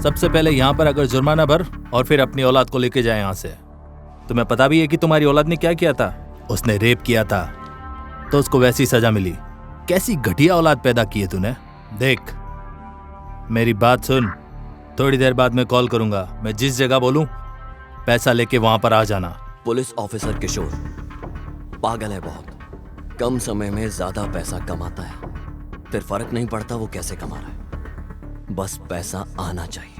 सबसे पहले यहाँ पर अगर जुर्माना भर और फिर अपनी औलाद को लेके जाए यहाँ से। तुम्हें पता भी है कि तुम्हारी औलाद ने क्या किया था? उसने रेप किया था, तो उसको वैसी सजा मिली। कैसी घटिया औलाद पैदा की है तूने। देख, मेरी बात सुन, थोड़ी देर बाद मैं कॉल करूंगा। मैं जिस जगह बोलूं पैसा लेके वहां पर आ जाना। पुलिस ऑफिसर किशोर पागल है बहुत। कम समय में ज्यादा पैसा कमाता है, फिर फर्क नहीं पड़ता वो कैसे कमा रहा है, बस पैसा आना चाहिए।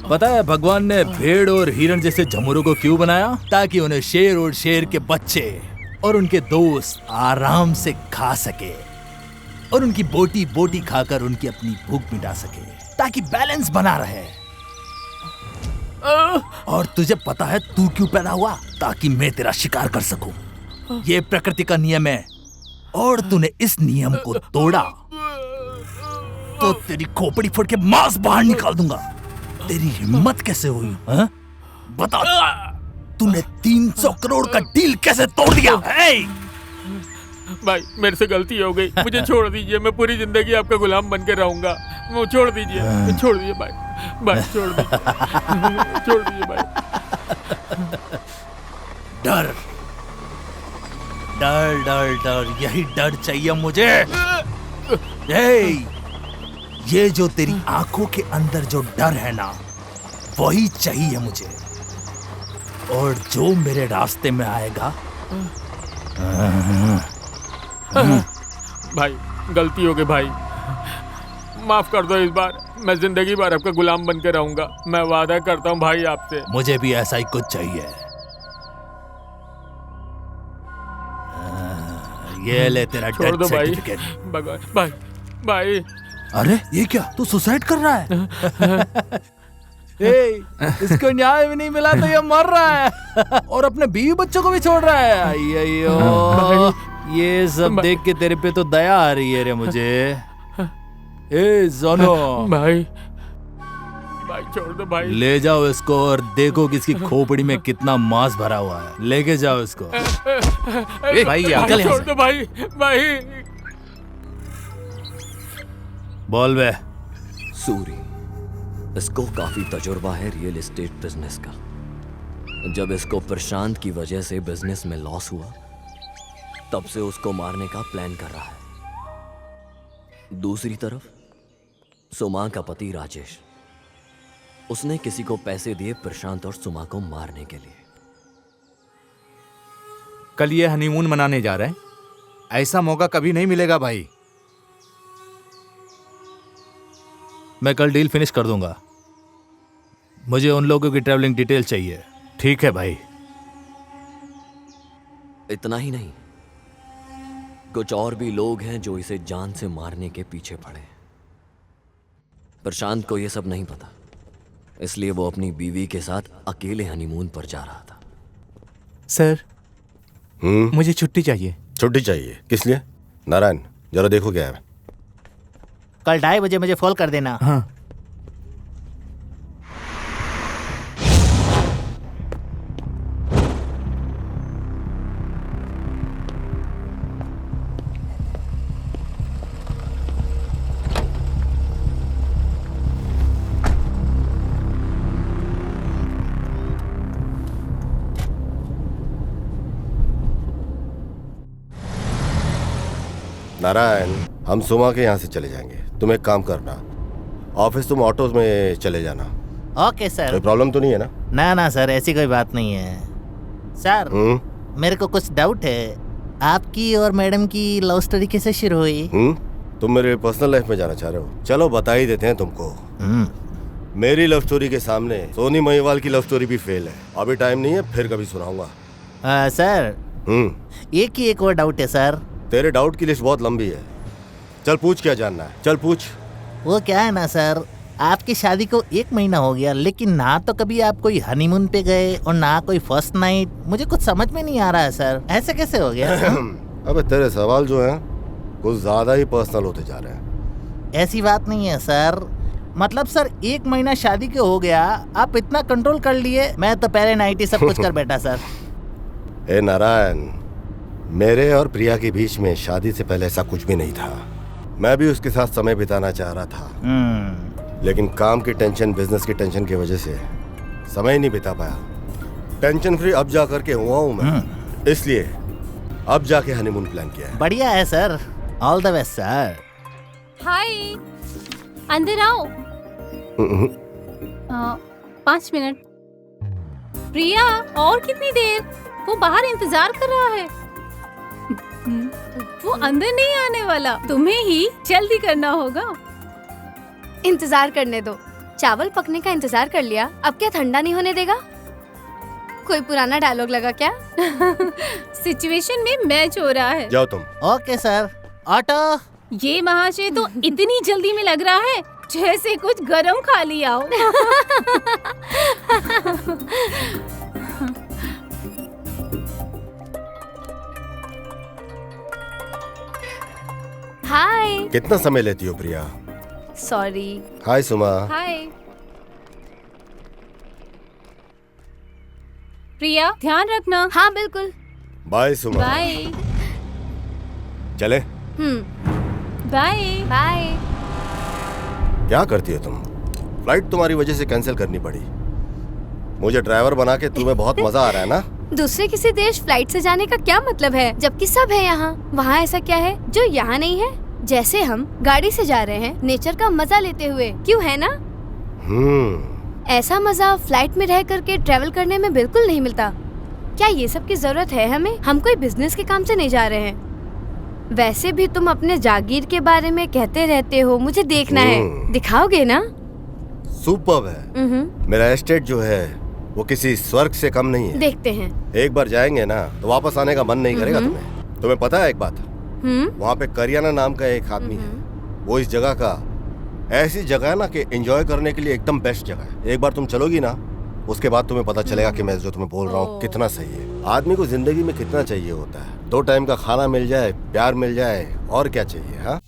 पता है भगवान ने भेड़ और हिरण जैसे झमुरों को क्यों बनाया? ताकि उन्हें शेर और शेर के बच्चे और उनके दोस्त आराम से खा सके और उनकी बोटी बोटी खाकर उनकी अपनी भूख मिटा सके, ताकि बैलेंस बना रहे। और तुझे पता है तू क्यों पैदा हुआ? ताकि मैं तेरा शिकार कर सकूं। ये प्रकृति का नियम है और तूने इस नियम को तोड़ा तो तेरी खोपड़ी फोड़ के मांस बाहर निकाल दूंगा। तेरी हिम्मत कैसे हुई? हा? बता, तूने 300 करोड़ का डील कैसे तोड़ दिया? भाई मेरे से गलती हो गई, मुझे छोड़ दीजिए। मैं पूरी जिंदगी आपका गुलाम बन के रहूंगा। वो छोड़ दीजिए, छोड़ दीजिए भाई, भाई छोड़ दीजिए, छोड़ दीजिए भाई। डर डर डर डर, यही डर चाहिए मुझे। ये जो तेरी आंखों के अंदर जो डर है ना, वही चाहिए मुझे। और जो मेरे रास्ते में आएगा। भाई गलती हो गई भाई, माफ कर दो। इस बार मैं जिंदगी भर आपका गुलाम बन के रहूंगा। मैं वादा करता हूँ भाई आपसे। मुझे भी ऐसा ही कुछ चाहिए। ये ले तेरा छोड़ दो भाई। सर्टिफिकेट। भाई भाई। अरे ये क्या, तू सुसाइड कर रहा है? इसको न्याय भी नहीं मिला तो ये मर रहा है और अपने बीवी बच्चों को भी छोड़ रहा है। अय्यो, ये सब देख के तेरे पे तो दया आ रही है रे मुझे। जोनो भाई, भाई छोड़ दो भाई। ले जाओ इसको और देखो कि इसकी खोपड़ी में कितना मांस भरा हुआ है। लेके जाओ इसको। भाई छोड़ दो भाई, भाई। बोल बे। सूरी, इसको काफी तजुर्बा है रियल एस्टेट बिजनेस का। जब इसको प्रशांत की वजह से बिजनेस में लॉस हुआ, तब से उसको मारने का प्लान कर रहा है। दूसरी तरफ सुमा का पति राजेश, उसने किसी को पैसे दिए प्रशांत और सुमा को मारने के लिए। कल ये हनीमून मनाने जा रहे हैं, ऐसा मौका कभी नहीं मिलेगा भाई। मैं कल डील फिनिश कर दूंगा। मुझे उन लोगों की ट्रैवलिंग डिटेल चाहिए। ठीक है भाई। इतना ही नहीं, कुछ और भी लोग हैं जो इसे जान से मारने के पीछे पड़े हैं। प्रशांत को यह सब नहीं पता, इसलिए वो अपनी बीवी के साथ अकेले हनीमून पर जा रहा था। सर, मुझे छुट्टी चाहिए। छुट्टी चाहिए? किस लिए? नारायण, जरा देखो क्या है। कल 2:30 बजे मुझे फोन कर देना। हाँ। नारायण, हम सुमा के यहाँ से चले जाएंगे। तुम एक काम करना, ऑफिस तुम ऑटो में चले जाना। Okay sir. कोई प्रॉब्लम तो नहीं है ना? ना ना सर, ऐसी कोई बात नहीं है सर। मेरे को कुछ डाउट है, आपकी और मैडम की लव स्टोरी कैसे शुरू हुई? तुम मेरे पर्सनल लाइफ में जाना चाह रहे हो? चलो बता ही देते हैं तुमको। मेरी लव स्टोरी के सामने सोनी महिवाल की लव स्टोरी भी फेल है। अभी टाइम नहीं है, फिर कभी सुनाऊंगा। सर, एक ही एक और डाउट है सर। तेरे डाउट की लिस्ट बहुत लंबी है। चल पूछ, क्या जानना है? चल पूछ। वो क्या है ना सर, आपकी शादी को 1 महीना हो गया, लेकिन ना तो कभी आप कोई हनीमून पे गए और ना कोई फर्स्ट नाइट। मुझे कुछ समझ में नहीं आ रहा है सर, ऐसे कैसे हो गया? अबे तेरे सवाल जो हैं कुछ ज्यादा ही पर्सनल होते जा रहे हैं। ऐसी बात नहीं है सर, मतलब सर 1 महीना शादी के हो गया, आप इतना कंट्रोल कर लिए। मैं तो पहले नाइट ही सब कुछ कर बैठा सर। ए नारायण, मेरे और प्रिया के बीच में शादी से पहले ऐसा कुछ भी नहीं था। मैं भी उसके साथ समय बिताना चाह रहा था, लेकिन काम की टेंशन, बिजनेस की टेंशन की वजह से समय नहीं बिता पाया। टेंशन फ्री अब जा करके हुआ हूँ मैं, इसलिए अब जाके हनीमून प्लान किया है। बढ़िया है sir, all the best sir. Hi, अंदर आओ। 5 मिनट। प्रिया, और कितनी देर? वो बाहर इंतजार कर रहा है। वो अंदर नहीं आने वाला, तुम्हें ही जल्दी करना होगा। इंतजार करने दो, चावल पकने का इंतजार कर लिया, अब क्या ठंडा नहीं होने देगा? कोई पुराना डायलॉग लगा क्या? सिचुएशन में मैच हो रहा है। जाओ तुम। Okay sir. ऑटो। ये महाशय तो इतनी जल्दी में लग रहा है जैसे कुछ गरम खा लिया हो। हाय। कितना समय लेती हो प्रिया? सॉरी। हाय सुमा। हाय प्रिया, ध्यान रखना। हाँ बिल्कुल। बाय सुमा। बाय। चले। Bye bye. क्या करती हो तुम? फ्लाइट तुम्हारी वजह से कैंसिल करनी पड़ी। मुझे ड्राइवर बना के तुम्हें बहुत मजा आ रहा है ना? दूसरे किसी देश फ्लाइट से जाने का क्या मतलब है, जबकि सब है यहाँ। वहाँ ऐसा क्या है जो यहाँ नहीं है? जैसे हम गाड़ी से जा रहे हैं नेचर का मजा लेते हुए, क्यों है ना? ऐसा मजा फ्लाइट में रह करके ट्रेवल करने में बिल्कुल नहीं मिलता। क्या ये सब की जरूरत है हमें? हम कोई बिजनेस के काम से नहीं जा रहे हैं। वैसे भी तुम अपने जागीर के बारे में कहते रहते हो, मुझे देखना है। दिखाओगे ना? सुपर्ब है। मेरा एस्टेट जो है वो किसी स्वर्ग से कम नहीं है। देखते हैं। एक बार जाएंगे ना तो वापस आने का मन नहीं करेगा तुम्हें। तुम्हें पता है एक बात, वहाँ पे करियाना नाम का एक आदमी है, वो इस जगह का ऐसी जगह है ना कि एंजॉय करने के लिए एकदम बेस्ट जगह है। एक बार तुम चलोगी ना, उसके बाद तुम्हें पता चलेगा कि मैं जो तुम्हें बोल रहा हूँ कितना सही है। आदमी को जिंदगी में कितना चाहिए होता है? 2 टाइम का खाना मिल जाए, प्यार मिल जाए, और क्या चाहिए? हाँ,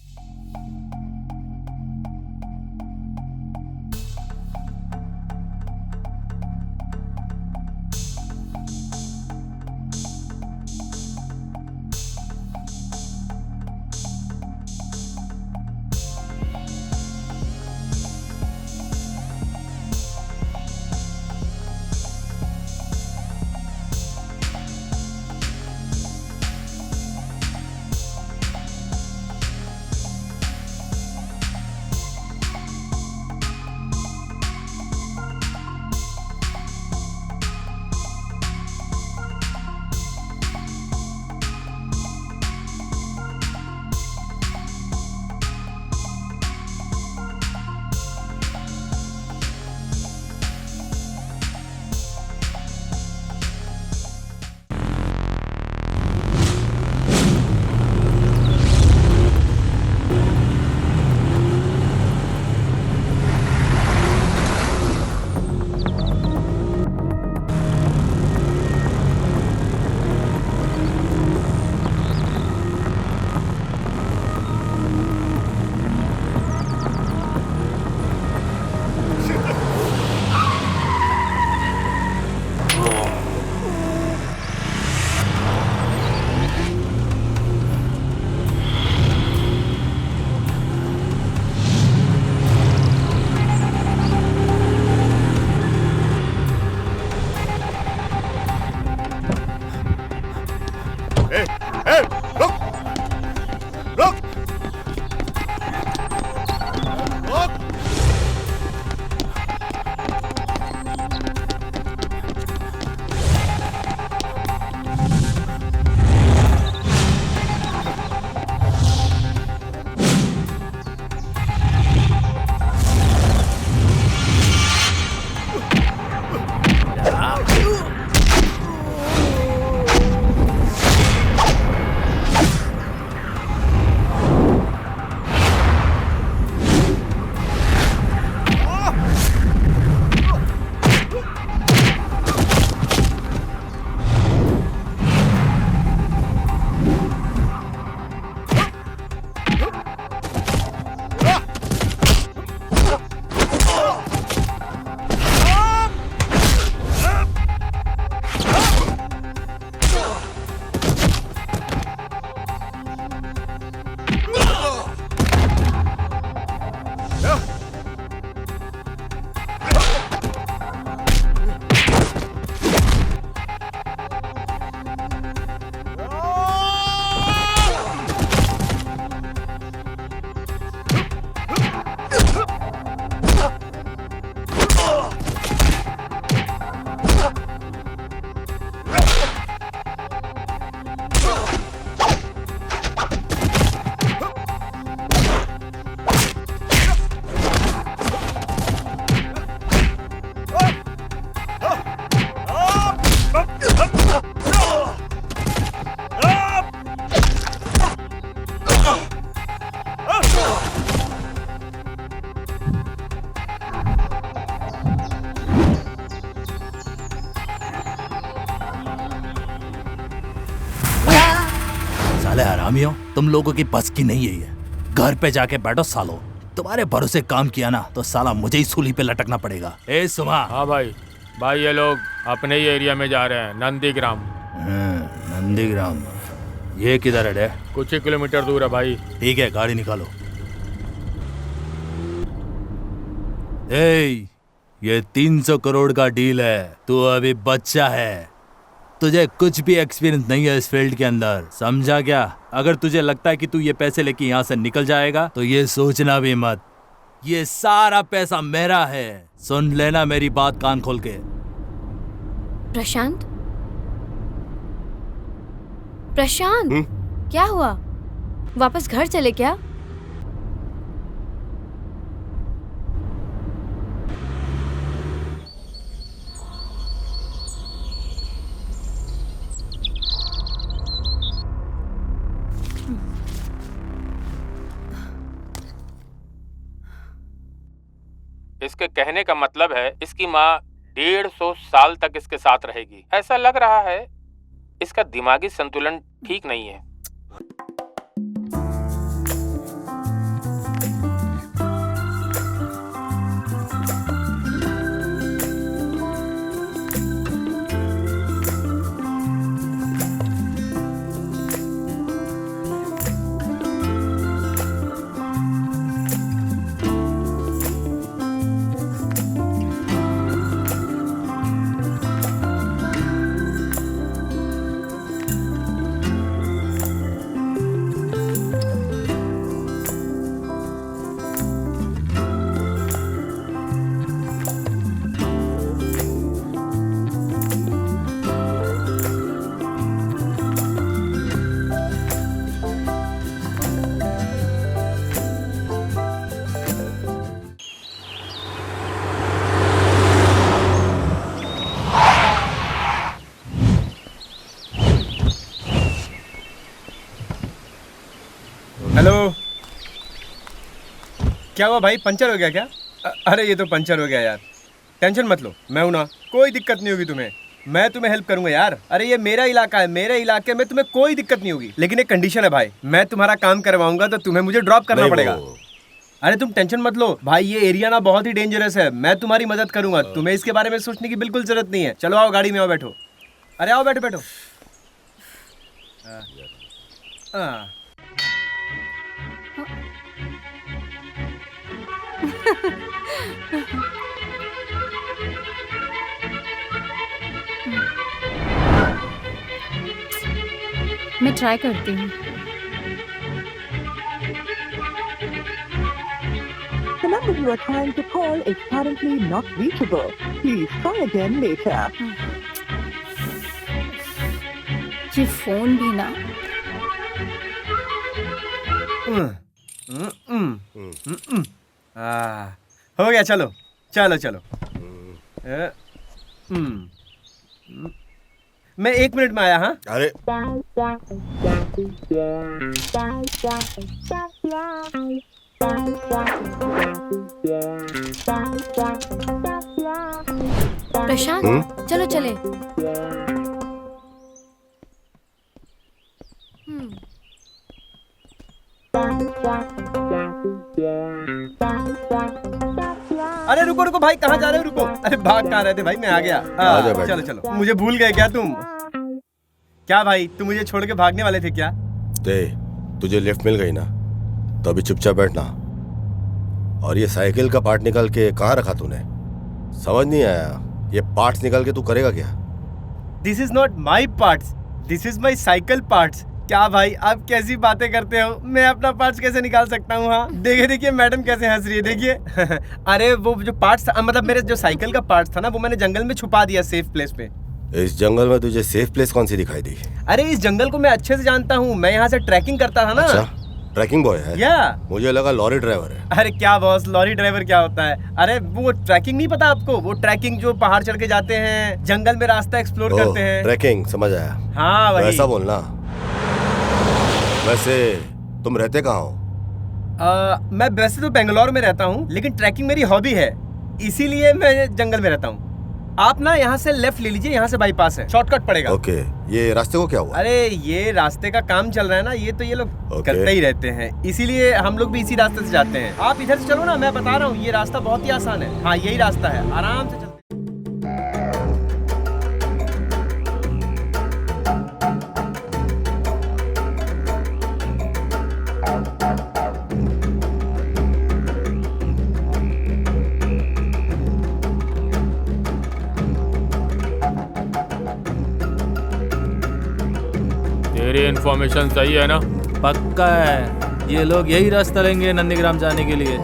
साले हरामियों, तुम लोगों की बस की नहीं है ये। घर पे जाके बैठो सालो। तुम्हारे भरोसे काम किया ना तो साला मुझे ही सूली पे लटकना पड़ेगा। ए सुमा। हाँ भाई, भाई ये लोग अपने ही एरिया में जा रहे हैं, नंदीग्राम। नंदीग्राम, ये किधर है डे? कुछ ही किलोमीटर दूर है भाई। ठीक है, गाड़ी निकालो। ए, ये 300 करोड़ का डील है। तू अभी बच्चा है, तुझे कुछ भी एक्सपीरियंस नहीं है इस फील्ड के अंदर, समझा क्या? अगर तुझे लगता है कि तू ये पैसे लेके यहाँ से निकल जाएगा तो ये सोचना भी मत। ये सारा पैसा मेरा है, सुन लेना मेरी बात कान खोल के। प्रशांत, प्रशांत, क्या हुआ? वापस घर चले क्या? इसके कहने का मतलब है इसकी माँ 150 साल तक इसके साथ रहेगी। ऐसा लग रहा है इसका दिमागी संतुलन ठीक नहीं है। हेलो, क्या हुआ भाई? पंचर हो गया क्या? अरे ये तो पंचर हो गया यार। टेंशन मत लो, मैं हूं ना, कोई दिक्कत नहीं होगी तुम्हें। मैं तुम्हें हेल्प करूंगा यार। अरे ये मेरा इलाका है, मेरे इलाके में तुम्हें कोई दिक्कत नहीं होगी। लेकिन एक कंडीशन है भाई, मैं तुम्हारा काम करवाऊंगा तो तुम्हें मुझे ड्रॉप करना पड़ेगा। अरे तुम टेंशन मत लो भाई, ये एरिया ना बहुत ही डेंजरस है। मैं तुम्हारी मदद करूंगा, तुम्हें इसके बारे में सोचने की बिल्कुल जरूरत नहीं है। चलो आओ, गाड़ी में आओ, बैठो। अरे आओ, बैठो बैठो। मैं ट्राई करती हूँ। The number you are trying to call is currently not reachable. Please try again later. ये फोन भी ना। हो गया, चलो चलो चलो। मैं 1 मिनट में आया। हाँ, अरे प्रशांत, चलो चले। अरे रुको रुको भाई, कहाँ जा रहे हो? रुको, अरे भाग कहाँ रहे थे भाई? मैं आ गया। चलो चलो, मुझे भूल गए क्या तुम? क्या भाई, तुम मुझे छोड़ के भागने वाले थे क्या? तुझे लिफ्ट मिल गई ना, तो अभी चुपचाप बैठना। और ये साइकिल का पार्ट निकाल के कहाँ रखा तूने? समझ नहीं आया, ये पार्ट्स निकाल के तू करेगा क्या? This is not my parts, this is my cycle parts. क्या भाई, आप कैसी बातें करते हो? मैं अपना पार्ट्स कैसे निकाल सकता हूँ? हाँ देखिए देखिए, मैडम कैसे हंस रही है, देखिए। अरे वो जो पार्ट्स था, मतलब मेरे जो साइकिल का पार्ट्स था ना, वो मैंने जंगल में छुपा दिया, सेफ प्लेस पे। इस जंगल में तुझे सेफ प्लेस कौन सी दिखाई दी? अरे इस जंगल को मैं अच्छे से जानता हूँ, मैं यहाँ से ट्रैकिंग करता था ना। अच्छा, ट्रैकिंग बॉय है? या मुझे लगा लॉरी ड्राइवर है। अरे क्या बॉस, लॉरी ड्राइवर क्या होता है? अरे वो ट्रैकिंग नहीं पता आपको? वो ट्रैकिंग जो पहाड़ चढ़ के जाते हैं, जंगल में रास्ता एक्सप्लोर करते हैं। ट्रैकिंग, समझ आया। हाँ वही। ऐसा बोलना। वैसे तुम रहते कहाँ हो? मैं वैसे तो बेंगलोर में रहता हूँ, लेकिन ट्रैकिंग मेरी हॉबी है, इसीलिए मैं जंगल में रहता हूँ। आप ना यहाँ से लेफ्ट ले लीजिए, यहाँ से बाईपास है, शॉर्टकट पड़ेगा। ओके, ये रास्ते को क्या हुआ? अरे ये रास्ते का काम चल रहा है ना, ये तो ये लोग करते ही रहते हैं, इसीलिए हम लोग भी इसी रास्ते से जाते हैं। आप इधर से चलो ना, मैं बता रहा हूँ ये रास्ता बहुत ही आसान है। हाँ यही रास्ता है, आराम से चलते। तेरी इन्फॉर्मेशन सही है ना? पक्का है, ये लोग यही रास्ता लेंगे नंदीग्राम जाने के लिए।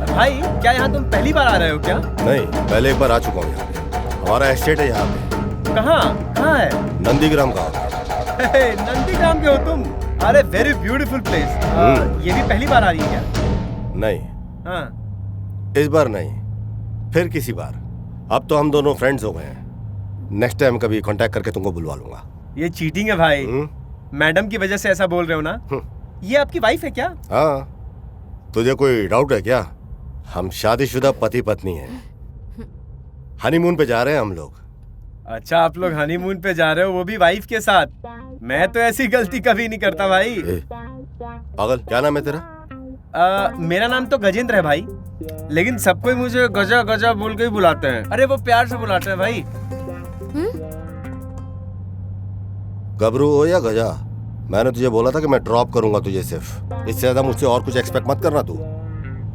भाई क्या यहाँ तुम पहली बार आ रहे हो क्या? नहीं, पहले एक बार आ चुका हूँ यहाँ पे। हमारा एस्टेट है यहाँ पे। कहाँ है? नंदीग्राम का। नंदीग्राम के हो तुम? अरे वेरी ब्यूटीफुल प्लेस। ये भी पहली बार आ रही है क्या? नहीं। हाँ। इस बार नहीं, फिर किसी बार। अब तो हम दोनों फ्रेंड्स हो गए हैं। नेक्स्ट टाइम कभी कांटेक्ट करके तुमको बुलवा लूंगा। ये चीटिंग है भाई। मैडम की वजह से ऐसा बोल रहे हो ना? ये आपकी वाइफ है क्या? हाँ। तुझे कोई डाउट है क्या? हम शादीशुदा पति पत्नी हैं। हनीमून पे जा रहे हैं हम लोग। अच्छा, आप लोग हनीमून पे जा रहे हो, वो भी वाइफ के साथ? मैं तो ऐसी गलती कभी नहीं करता भाई। पागल, क्या नाम है तेरा? मेरा नाम तो गजेंद्र है भाई, लेकिन सब कोई मुझे गजा गजा बोल के ही बुलाते हैं। अरे वो प्यार से बुलाते हैं भाई। गबरू हो या गजा, मैंने तुझे बोला था कि मैं ड्रॉप करूंगा तुझे सिर्फ। इससे ज्यादा मुझसे और कुछ एक्सपेक्ट मत करना तू।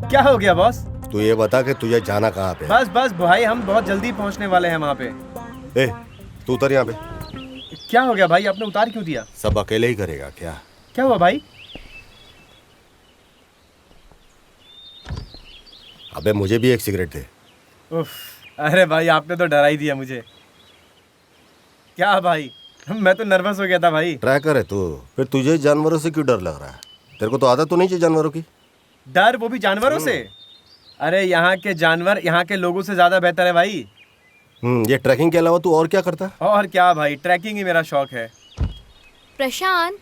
क्या हो गया बॉस? तू ये बता कि तुझे जाना कहाँ पे? बस भाई, हम बहुत जल्दी पहुँचने वाले हैं वहाँ पे। ए, तू उतर यहाँ पे। क्या हो गया भाई, आपने उतार क्यों दिया? सब अकेले ही करेगा क्या? क्या हुआ भाई? अबे मुझे भी एक सिगरेट दे। उफ, अरे भाई आपने तो डरा ही दिया मुझे। क्या भाई, मैं तो नर्वस हो गया था भाई। ट्रैकर है तू, फिर तुझे जानवरों से क्यों डर लग रहा है? तेरे को तो आदत तो नहीं चाहिए जानवरों की? डर, वो भी जानवरों से? अरे यहाँ के जानवर यहाँ के लोगों से ज्यादा बेहतर है भाई। ये ट्रैकिंग के अलावा तू और क्या करता है? और क्या भाई, ट्रैकिंग ही मेरा शौक है। प्रशांत,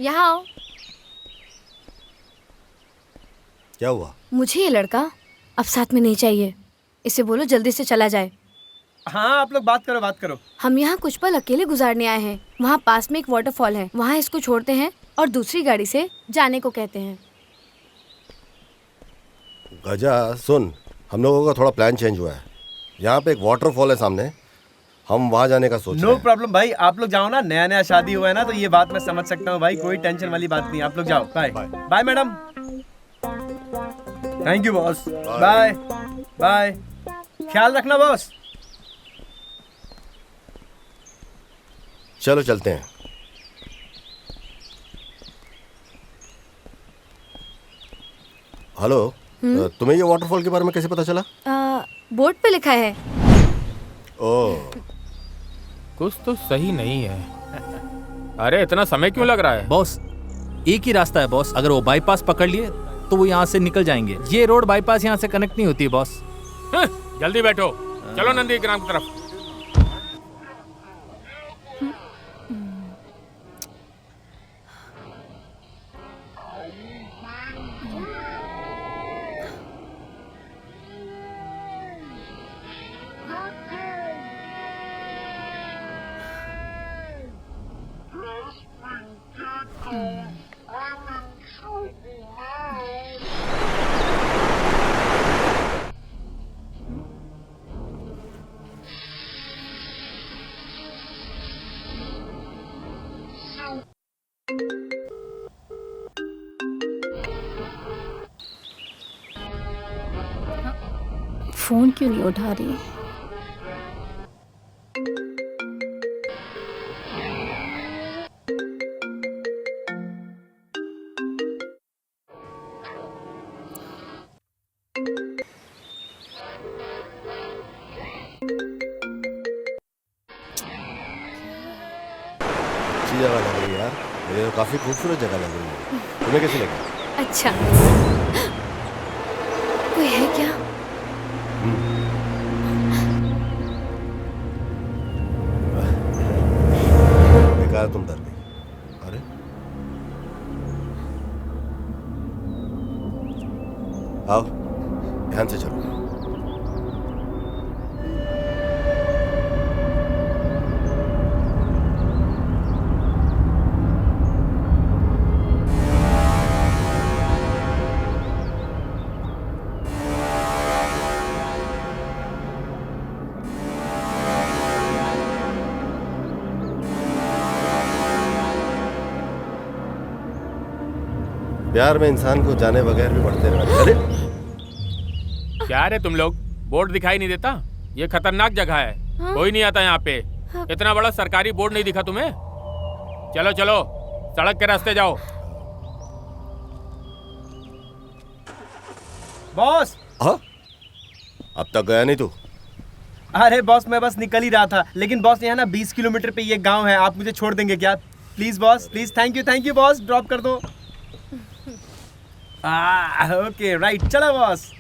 यहाँ आओ। क्या हुआ? मुझे ये लड़का अब साथ में नहीं चाहिए, इसे बोलो जल्दी से चला जाए। हाँ आप लोग बात करो। हम यहाँ कुछ पल अकेले गुजारने आए हैं। वहाँ पास में एक वाटरफॉल है, वहाँ इसको छोड़ते हैं और दूसरी गाड़ी से जाने को कहते हैं। गजा सुन, हम लोगों का थोड़ा प्लान चेंज हुआ है। यहाँ पे एक वाटरफॉल है सामने, हम वहाँ जाने का सोच रहे हैं। नो प्रॉब्लम भाई, आप लोग जाओ ना। नया शादी हुआ है ना, तो ये बात मैं समझ सकता हूँ भाई, कोई टेंशन वाली बात नहीं। आप लोग जाओ। Bye bye madam. Thank you boss. Bye bye, ख्याल रखना बॉस। चलो चलते हैं। हेलो, तुम्हें ये वाटरफॉल के बारे में कैसे पता चला? बोर्ड पे लिखा है। ओह, कुछ तो सही नहीं है। अरे इतना समय क्यों लग रहा है? बॉस, एक ही रास्ता है बॉस। अगर वो बाईपास पकड़ लिए तो वो यहाँ से निकल जाएंगे। ये रोड बाईपास यहाँ से कनेक्ट नहीं होती है बॉस। जल्दी बैठो, चलो नंदीग्राम की तरफ। फोन क्यों नहीं उठा रही? अच्छी जगह लग रही है यार, मुझे तो काफी खूबसूरत जगह लग रही है। तुम्हें कैसी लगी? अच्छा, कोई है क्या? बेकार तुम डर गई। अरे आओ, ध्यान से चलो। प्यार में इंसान को जाने बगैर भी बढ़ते रहना। अरे क्या रे तुम लोग, बोर्ड दिखाई नहीं देता? ये खतरनाक जगह है। हाँ? कोई नहीं आता यहाँ पे। इतना बड़ा सरकारी बोर्ड नहीं दिखा तुम्हें? चलो चलो, सड़क के रास्ते जाओ। बॉस। हाँ? अब तक गया नहीं तू? अरे बॉस, मैं बस निकल ही रहा था, लेकिन बॉस यहाँ ना 20 किलोमीटर पे ये गांव है, आप मुझे छोड़ देंगे क्या? Please boss, please. Thank you boss, drop कर दो। ओके राइट, चलो बॉस।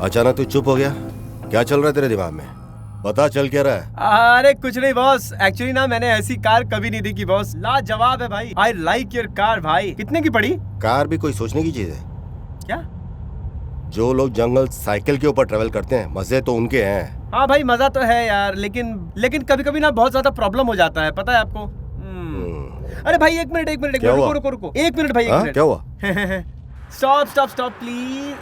अचानक तू चुप हो गया, क्या चल रहा है तेरे दिमाग में? पता चल क्या रहा है? अरे कुछ नहीं बॉस, एक्चुअली ना मैंने ऐसी कार कभी नहीं देखी बॉस, लाजवाब है भाई। आई लाइक योर कार भाई। कितने की पड़ी? कार भी कोई सोचने की चीज है क्या? जो लोग जंगल साइकिल के ऊपर ट्रेवल करते हैं, मजे तो उनके हैं। हाँ भाई, मजा तो है यार, लेकिन कभी कभी ना बहुत ज्यादा प्रॉब्लम हो जाता है, पता है आपको? अरे भाई एक मिनट रुको। एक मिनट भाई, एक मिनट। क्या हुआ? Stop please.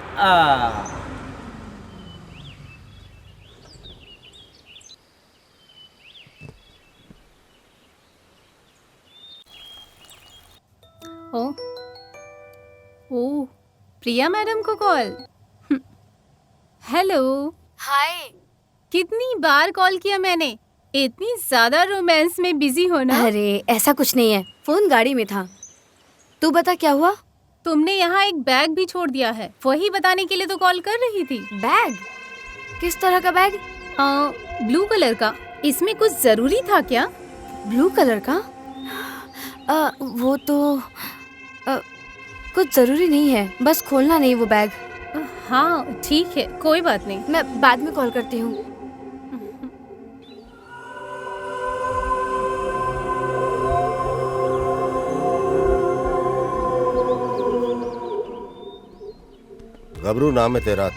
ओ, प्रिया मैडम को कॉल। हेलो। हाय। कितनी बार कॉल किया मैंने, इतनी ज्यादा रोमांस में बिजी हो ना? अरे ऐसा कुछ नहीं है, फोन गाड़ी में था। तू बता क्या हुआ? तुमने यहाँ एक बैग भी छोड़ दिया है, वही बताने के लिए तो कॉल कर रही थी। बैग? किस तरह का बैग? ब्लू कलर का। इसमें कुछ जरूरी था क्या? ब्लू कलर का? वो तो कुछ जरूरी नहीं है, बस खोलना नहीं वो बैग। हाँ ठीक है, कोई बात नहीं, मैं बाद में कॉल करती हूँ। गबरू नाम है तेरा,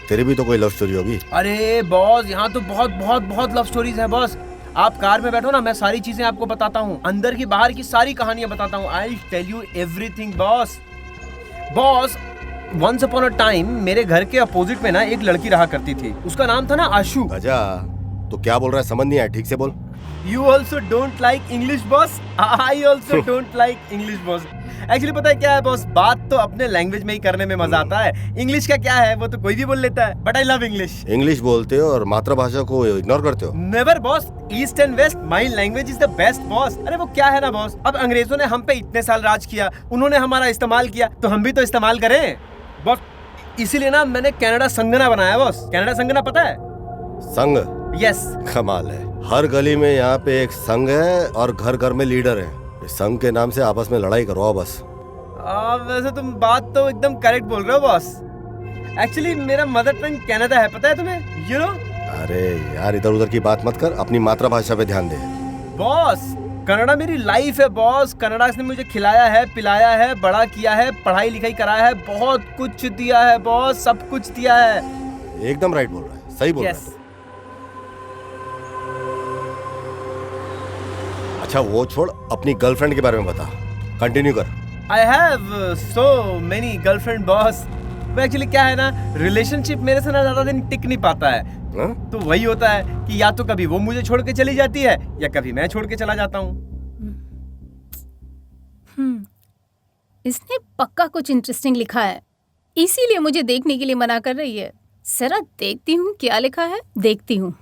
तेरी भी तो कोई लव स्टोरी होगी। अरे बॉस, यहाँ तो बहुत लव स्टोरीज है बॉस। आप कार में बैठो ना, मैं सारी चीजें आपको बताता हूँ, अंदर की बाहर की सारी कहानियां बताता हूँ। I tell you everything boss. Once upon a time मेरे घर के अपोजिट में ना एक लड़की रहा करती थी, उसका नाम था ना आशु। गजा, तो क्या बोल रहा है समझ नहीं आया, ठीक से बोल। You also don't like English boss? I also don't like English boss. Actually पता है क्या है बॉस, बात तो अपने लैंग्वेज में ही करने में मजा आता है। इंग्लिश का क्या है, वो तो कोई भी बोल लेता है, but I love English. English बोलते हो और मातृभाषा को इग्नोर करते हो? Never boss, east and west, my language is the best boss. अरे वो क्या है ना बॉस, अब अंग्रेजों ने हम पे इतने साल राज किया, उन्होंने हमारा इस्तेमाल किया, तो हम भी तो इस्तेमाल करें बॉस। इसीलिए ना मैंने कनाडा संगना बनाया बॉस। कनाडा संगना पता है? संघ? यस। कमाल है, हर गली में यहाँ पे एक संघ है और घर घर में लीडर है। इस संघ के नाम से आपस में लड़ाई करवाओ बस। वैसे तुम बात तो एकदम करेक्ट बोल रहे हो बॉस। एक्चुअली मेरा मदर टंग कनाडा है, पता है तुम्हें? You know. अरे यार इधर उधर की बात मत कर, अपनी मातृभाषा पे ध्यान दे। बॉस कनाडा मेरी लाइफ है बॉस। कनाडा ने मुझे खिलाया है, पिलाया है, बड़ा किया है, पढ़ाई लिखाई कराया है, बहुत कुछ दिया है बॉस, सब कुछ दिया है। एकदम राइट बोल रहा है, सही बोल रहा है। अच्छा वो छोड़, अपनी गर्लफ्रेंड के बारे में बता, कंटिन्यू कर। I have so many girlfriend boss. वो एक्चुअली क्या है ना, रिलेशनशिप मेरे से ना ज्यादा दिन टिक नहीं पाता है। तो वही होता है कि या तो कभी वो मुझे छोड़ के चली जाती है या कभी मैं छोड़ के चला जाता हूँ। इसने पक्का कुछ इंटरेस्टिंग लिखा है, इसीलिए मुझे देखने के लिए मना कर रही है। जरा देखती हूँ क्या लिखा है, देखती हूँ।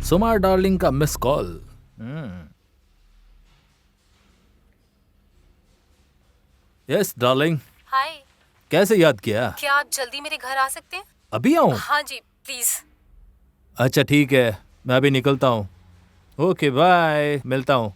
सुमा डार्लिंग का miss call. Yes darling. Hi. कैसे याद किया? क्या आप जल्दी मेरे घर आ सकते हैं? अभी आऊं? हाँ जी प्लीज। अच्छा ठीक है, मैं अभी निकलता हूँ। ओके बाय, मिलता हूँ।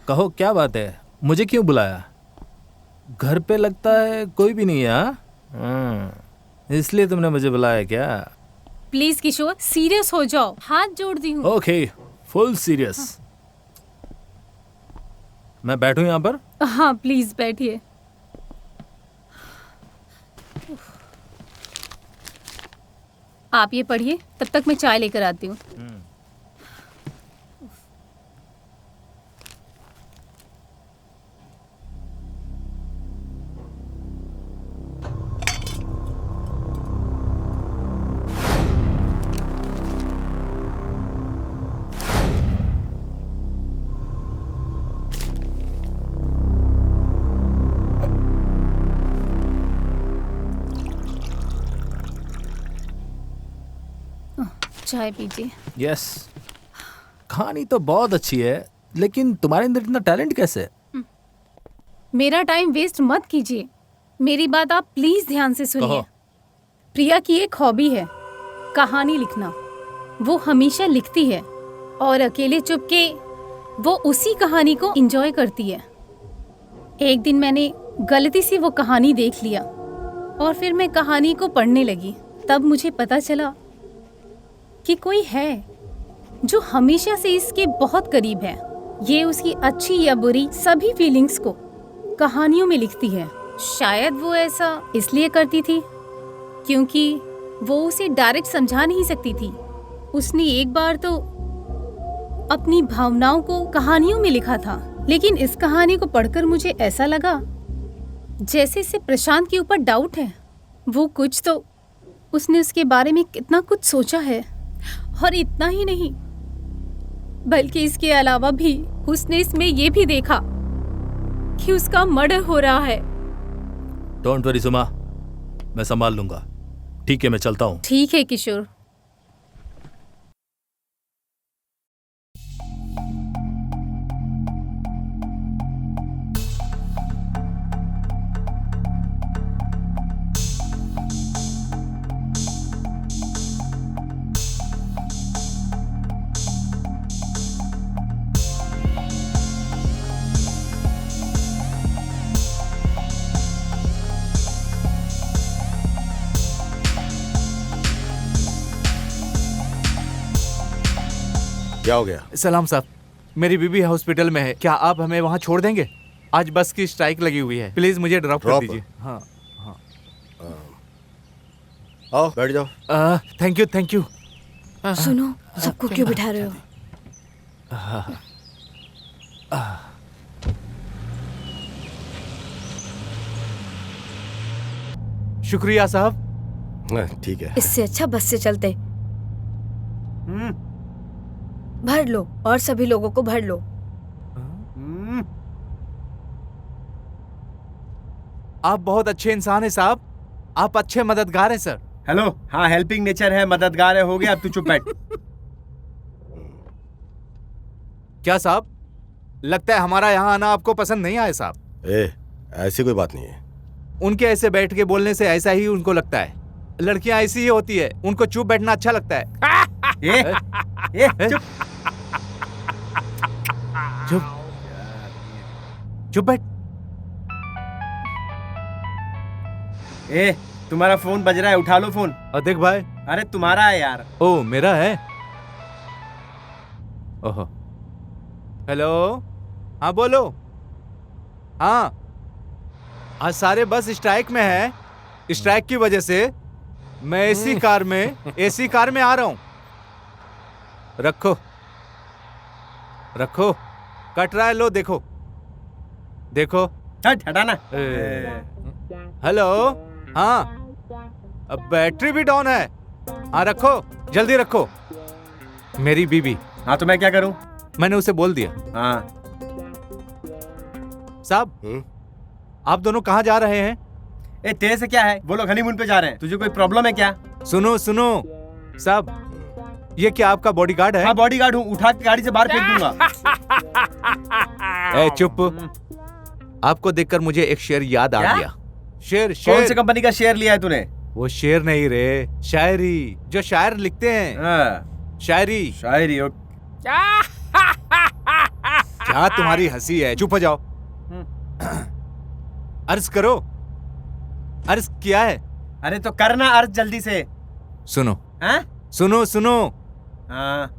कहो क्या बात है, मुझे क्यों बुलाया? घर पे लगता है कोई भी नहीं है। इसलिए तुमने मुझे बुलाया क्या? प्लीज किशोर सीरियस हो जाओ, हाथ जोड़ दी हूँ। Okay full serious. मैं बैठूं यहाँ पर? हाँ प्लीज बैठिए। आप ये पढ़िए, तब तक मैं चाय लेकर आती हूँ। चाय पीजिए। यस। कहानी तो बहुत अच्छी है, लेकिन तुम्हारे अंदर इतना टैलेंट कैसे है? मेरा टाइम वेस्ट मत कीजिए, मेरी बात आप प्लीज ध्यान से सुनिए। कहो। प्रिया की एक हॉबी है कहानी लिखना। वो हमेशा लिखती है और अकेले चुपके वो उसी कहानी को एंजॉय करती है। एक दिन मैंने गलती से वो कहानी देख लिया और फिर मैं कहानी को पढ़ने लगी। तब मुझे पता चला कि कोई है जो हमेशा से इसके बहुत करीब है। ये उसकी अच्छी या बुरी सभी फीलिंग्स को कहानियों में लिखती है। शायद वो ऐसा इसलिए करती थी क्योंकि वो उसे डायरेक्ट समझा नहीं सकती थी। उसने एक बार तो अपनी भावनाओं को कहानियों में लिखा था, लेकिन इस कहानी को पढ़कर मुझे ऐसा लगा जैसे इसे प्रशांत के ऊपर डाउट है। वो कुछ तो उसने उसके बारे में कितना कुछ सोचा है, और इतना ही नहीं बल्कि इसके अलावा भी उसने इसमें ये भी देखा कि उसका मर्डर हो रहा है। डोंट वरी सुमा, मैं संभाल लूंगा। ठीक है, मैं चलता हूँ। ठीक है किशोर। क्या हो गया? सलाम साहब, मेरी बीबी हॉस्पिटल में है, क्या आप हमें वहाँ छोड़ देंगे? आज बस की स्ट्राइक लगी हुई है, प्लीज मुझे ड्रॉप कर दीजिए। हाँ हाँ। आओ बैठ जाओ। Thank you thank you. सुनो, सबको क्यों बिठा रहे हो? शुक्रिया साहब। ठीक है। इससे अच्छा बस से चलते। भर लो और सभी लोगों को भर लो। आप बहुत अच्छे इंसान हैं साहब, आप अच्छे मददगार हैं सर। हेलो, हाँ हेल्पिंग नेचर है, मददगार है, हो गया। अब तू चुप बैठ। क्या साहब, लगता है हमारा यहाँ आना आपको पसंद नहीं आया साहब। ऐसी कोई बात नहीं है। उनके ऐसे बैठ के बोलने से ऐसा ही उनको लगता है। लड़कियां ऐसी ही होती है, उनको चुप बैठना अच्छा लगता है। चुप चुप चुप बैठ। तुम्हारा फोन बज रहा है, उठा लो फोन। देख भाई। अरे तुम्हारा है यार। ओ मेरा है। ओहो, हेलो, हाँ बोलो। हाँ, आज सारे बस स्ट्राइक में है। स्ट्राइक की वजह से मैं एसी कार में आ रहा हूं। रखो रखो, कट रहा है, लो देखो देखो। हटाना। हेलो, हाँ, अब बैटरी भी डाउन है। हाँ रखो, जल्दी रखो। मेरी बीबी। हाँ तो मैं क्या करूं? मैंने उसे बोल दिया। हाँ साहब, आप दोनों कहाँ जा रहे हैं? तेरे से क्या है? वो लोग हनीमून पे जा रहे हैं। तुझे कोई प्रॉब्लम है क्या? सुनो सुनो साहब, ये क्या आपका बॉडीगार्ड है? हाँ बॉडीगार्ड हूँ, उठा के गाड़ी से बाहर फेंक दूंगा। चुप। आपको देखकर मुझे एक शेर याद आ गया। शेर कौन से कंपनी का शेर लिया है तूने? वो शेर नहीं रे, शायरी, जो शायर लिखते हैं। शायरी। क्या तुम्हारी हंसी है? चुप हो जाओ। अर्ज करो। अर्ज किया है? अरे तो करना अर्ज जल्दी से। सुनो। हाँ? सुनो सुनो। हाँ।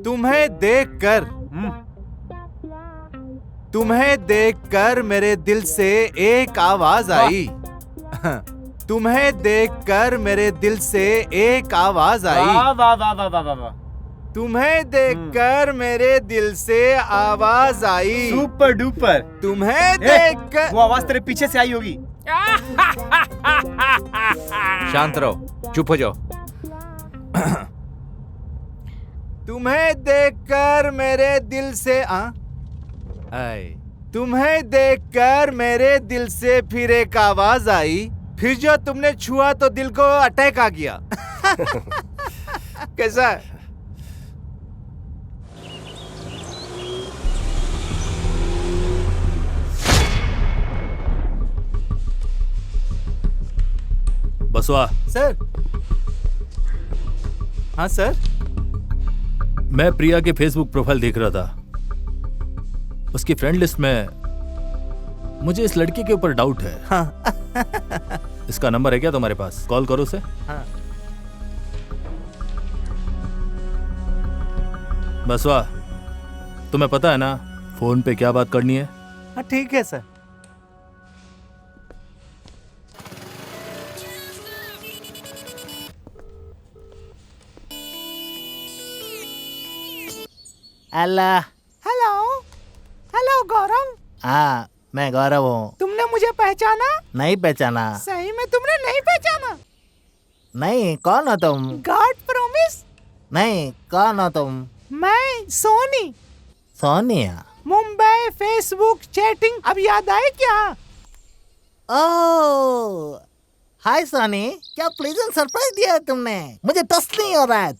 तुम्हें देखकर मेरे दिल से एक आवाज आई। तुम्हें देखकर मेरे दिल से एक आवाज आई। वाह वाह वाह वाह वाह वाह। तुम्हें देखकर मेरे दिल से आवाज आई। Super duper. तुम्हें देखकर वो आवाज तेरे पीछे से आई होगी। शांत रहो, चुप हो जाओ। तुम्हें देखकर मेरे दिल से तुम्हें देखकर मेरे दिल से फिर एक आवाज आई, फिर जो तुमने छुआ तो दिल को अटैक आ गया। कैसा है? बसवा। सर। हाँ सर। मैं प्रिया के फेसबुक प्रोफाइल देख रहा था। उसकी फ्रेंड लिस्ट में मुझे इस लड़की के ऊपर डाउट है। हाँ। इसका नंबर है क्या तुम्हारे पास? कॉल करो उसे। हाँ। बसवा, तुम्हें पता है ना फोन पे क्या बात करनी है? हाँ ठीक है सर। अल्लाह। हेलो। हेलो गौरव। हाँ, मैं गौरव हूँ। तुमने मुझे पहचाना? नहीं पहचाना। सही में तुमने नहीं पहचाना? नहीं, कौन हो तुम? God promise. नहीं, कौन हो तुम? मैं सोनी। सोनिया। मुंबई फेसबुक चैटिंग अब याद आए क्या? ओह, हाय सोनी, क्या प्लेजेंट सरप्राइज दिया है तुमने। मुझे ट्रस्ट नहीं हो रहा है।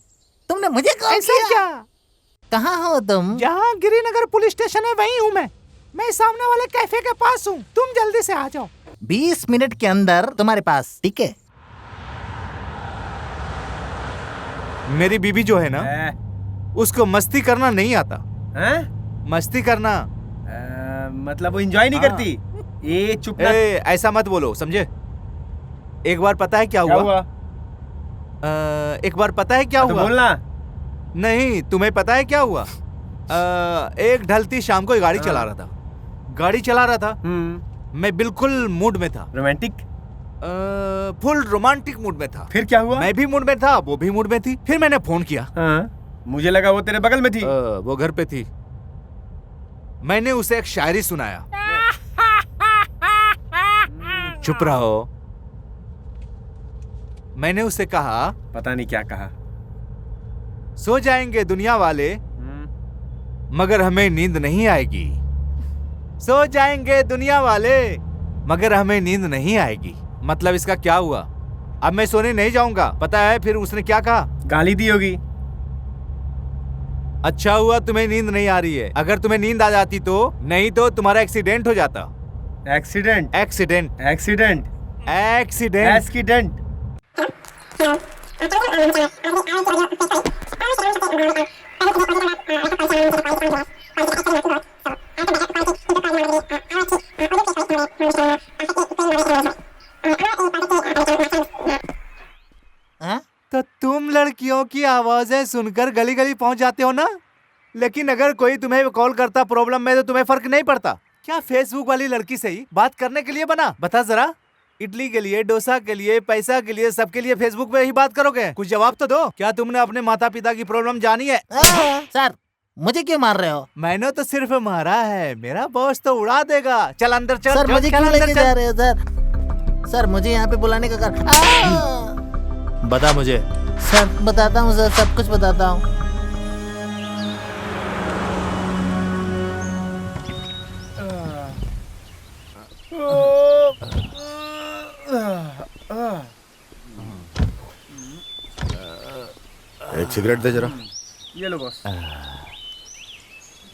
तुमने मुझे कॉल किया? क्या? कहाँ हो तुम? जहाँ गिरिनगर पुलिस स्टेशन है वहीं हूँ मैं सामने वाले कैफे के पास हूँ। तुम जल्दी से आ जाओ। 20 मिनट के अंदर तुम्हारे पास, ठीक है? मेरी बीबी जो है ना, उसको मस्ती करना नहीं आता। मस्ती करना मतलब वो एंजॉय नहीं करती। ये चुप ना। ऐसा मत बोलो, समझे? एक बार पता है क्या हुआ? एक बार पता है क्या हुआ? तो बोलना। नहीं, तुम्हें पता है क्या हुआ? एक ढलती शाम को गाड़ी चला रहा था। मैं बिल्कुल मूड में था। रोमांटिक? फुल रोमांटिक मूड में था। फिर क्या हुआ? मैं भी मूड में था, वो भी मूड में थी। फिर मैंने फोन किया। मुझे लगा वो तेरे बगल में थी। वो घर पे थी। मैंने उसे एक शायरी सुनाया। चुप रहो। मैंने उसे कहा, पता नहीं क्या कहा। सो जाएंगे दुनिया वाले मगर हमें नींद नहीं आएगी। सो जाएंगे दुनिया वाले मगर हमें नींद नहीं आएगी। मतलब इसका क्या हुआ? अब मैं सोने नहीं जाऊंगा। पता है फिर उसने क्या कहा? गाली दी होगी। अच्छा हुआ तुम्हें नींद नहीं आ रही है। अगर तुम्हें नींद आ जाती तो, नहीं तो तुम्हारा एक्सीडेंट हो जाता। Accident? Accident. Accident? Accident. Accident. तो तुम लड़कियों की आवाजें सुनकर गली गली पहुंच जाते हो ना, लेकिन अगर कोई तुम्हें कॉल करता प्रॉब्लम में तो तुम्हें फर्क नहीं पड़ता। क्या फेसबुक वाली लड़की से ही बात करने के लिए बना? बता जरा। इडली के लिए, डोसा के लिए, पैसा के लिए, सबके लिए फेसबुक पे ही बात करोगे? कुछ जवाब तो दो। क्या तुमने अपने माता पिता की प्रॉब्लम जानी है? सर, मुझे क्यों मार रहे हो? मैंने तो सिर्फ मारा है, मेरा बॉस तो उड़ा देगा। चल अंदर चल। सर, मुझे क्यों लेके जा रहे हो सर? सर, मुझे यहाँ पे बुलाने का बता मुझे। सर, बताता हूँ सर, सब कुछ बताता हूँ। एक सिगरेट दे जरा। ये लो बॉस।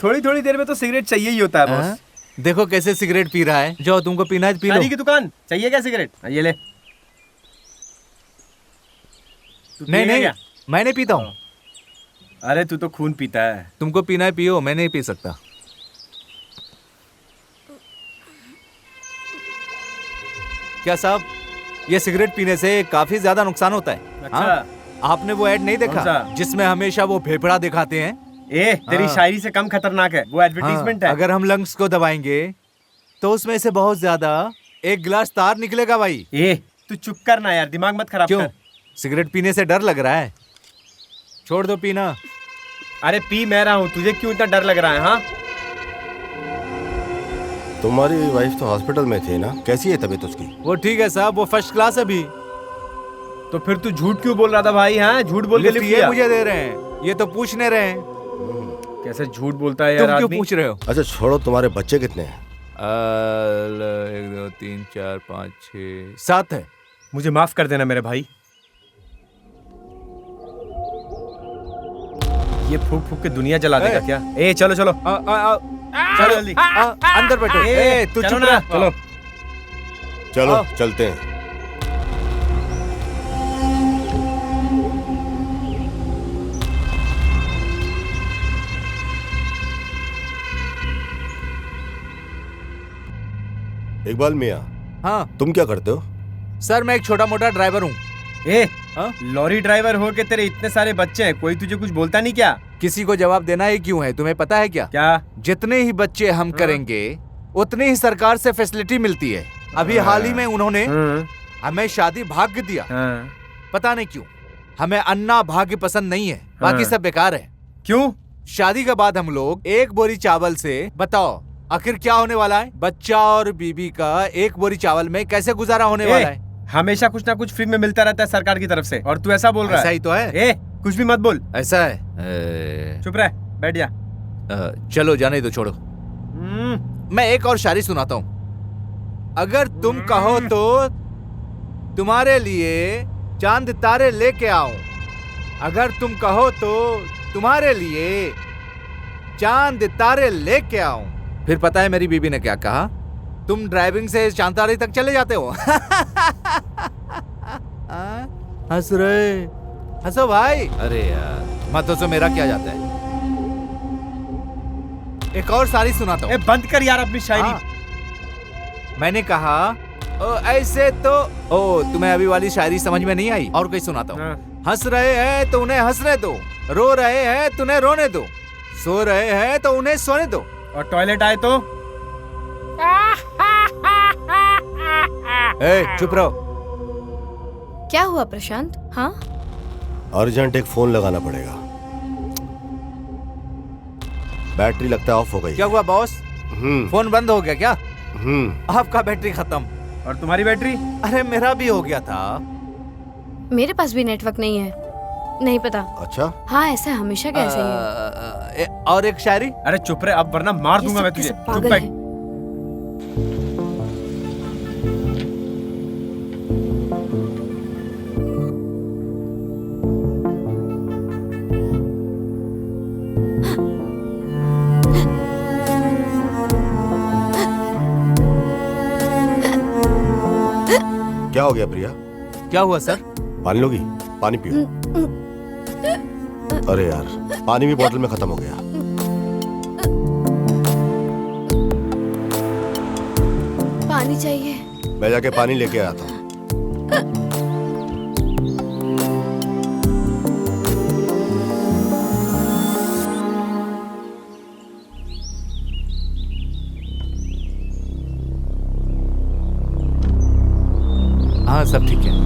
थोड़ी थोड़ी देर में तो सिगरेट चाहिए ही होता है बॉस। देखो कैसे सिगरेट पी रहा है। जो तुमको पीना है पी लो। की दुकान चाहिए क्या सिगरेट? ये ले। नहीं नहीं, मैं नहीं पीता हूँ। अरे तू तो खून पीता है। तुमको पीना है पियो, मैं नहीं पी सकता। क्या साहब, ये सिगरेट पीने से काफी ज्यादा नुकसान होता है। अच्छा। आपने वो ऐड नहीं देखा कौन सा? जिसमें हमेशा वो फेफड़ा दिखाते हैं? तेरी हाँ। शायरी से कम खतरनाक है वो एडवर्टीजमेंट है। अगर हम लंग्स को दबाएंगे तो उसमें से बहुत ज्यादा एक गिलास तार निकलेगा भाई। तू चुप कर ना यार, दिमाग मत खराब क्यों? कर। सिगरेट पीने से डर लग रहा है? छोड़ दो पीना। अरे पी मैं रहा हूँ, तुझे क्यों इतना डर लग रहा है? हाँ तुम्हारी वाइफ तो हॉस्पिटल में थी ना, कैसी है तबीयत उसकी? वो ठीक है साहब, वो फर्स्ट क्लास है अभी। तो फिर तू झूठ क्यों बोल रहा था भाई? हाँ झूठ बोल के लिफ्ट लिफ्ट ये लिया। मुझे दे रहे हैं, ये तो पूछने रहे हैं। कैसे झूठ बोलता है यार तुम क्यों आदमी? पूछ रहे हो? अच्छा छोड़ो, तुम्हारे बच्चे कितने हैं? 1 2 3 4 5 6 7 है। मुझे माफ कर देना मेरे भाई। ये फूक फूक के दुनिया जला देगा क्या? चलो चलो चलो जल्दी अंदर बैठो। तू चलो चुप ना, रह। चलो चलो चलते हैं। इकबाल मियाँ, हाँ तुम क्या करते हो? सर, मैं एक छोटा मोटा ड्राइवर हूँ। लॉरी ड्राइवर हो के तेरे इतने सारे बच्चे हैं, कोई तुझे कुछ बोलता नहीं क्या? किसी को जवाब देना ही क्यों है, तुम्हें पता है क्या? क्या? जितने ही बच्चे हम करेंगे उतनी ही सरकार से फैसिलिटी मिलती है। अभी हाल ही में उन्होंने हमें शादी भाग्य दिया। पता नहीं क्यों, हमें अन्ना भाग्य पसंद नहीं है, बाकी सब बेकार है। क्यों? शादी के बाद हम लोग एक बोरी चावल से, बताओ आखिर क्या होने वाला है? बच्चा और बीबी का एक बोरी चावल में कैसे गुजारा होने वाला है? हमेशा कुछ ना कुछ फ्री में मिलता रहता है सरकार की तरफ से, और तू ऐसा बोल रहा है? ऐसा ही तो है। कुछ भी मत बोल। ऐसा है। चुप रह, बैठ जा। चलो जाने दो, छोड़ो। मैं एक और शायरी सुनाता हूँ। अगर तुम कहो तो तुम्हारे लिए चांद तारे लेके आऊं। अगर तुम कहो तो तुम्हारे लिए चांद तारे लेके आऊं। फिर पता है मेरी बीबी ने क्या कहा? तुम ड्राइविंग से चांद तारे तक चले जाते हो। हंस रहे, हंसो भाई। अरे यार, मत हंसो, मेरा क्या जाता है। एक और शायरी सुनाता हूँ। बंद कर यार अपनी शायरी। मैंने कहा ओ ऐसे तो, ओ तुम्हें अभी वाली शायरी समझ में नहीं आई, और कोई सुनाता हूँ। हंस रहे हैं तो उन्हें हंसने दो, रो रहे हैं तो उन्हें रोने दो, सो रहे हैं तो उन्हें सोने दो, और टॉयलेट आए तो चुप रहो। क्या हुआ प्रशांत? हाँ अर्जेंट एक फोन लगाना पड़ेगा, बैटरी लगता है ऑफ हो गई। क्या हुआ बॉस? फोन बंद हो गया क्या? आपका बैटरी खत्म। और तुम्हारी बैटरी? अरे मेरा भी हो गया था। मेरे पास भी नेटवर्क नहीं है, नहीं पता। अच्छा हाँ ऐसा हमेशा कैसे है। और एक शायरी। अरे चुप रहे, अब वरना मार दूंगा मैं तुझे। पागल है। क्या हो गया प्रिया? क्या हुआ सर? पानी लोगी? पानी पियो। अरे यार, पानी भी बोतल में खत्म हो गया। पानी चाहिए। मैं जाके पानी लेके आता हूँ। हाँ सब ठीक है।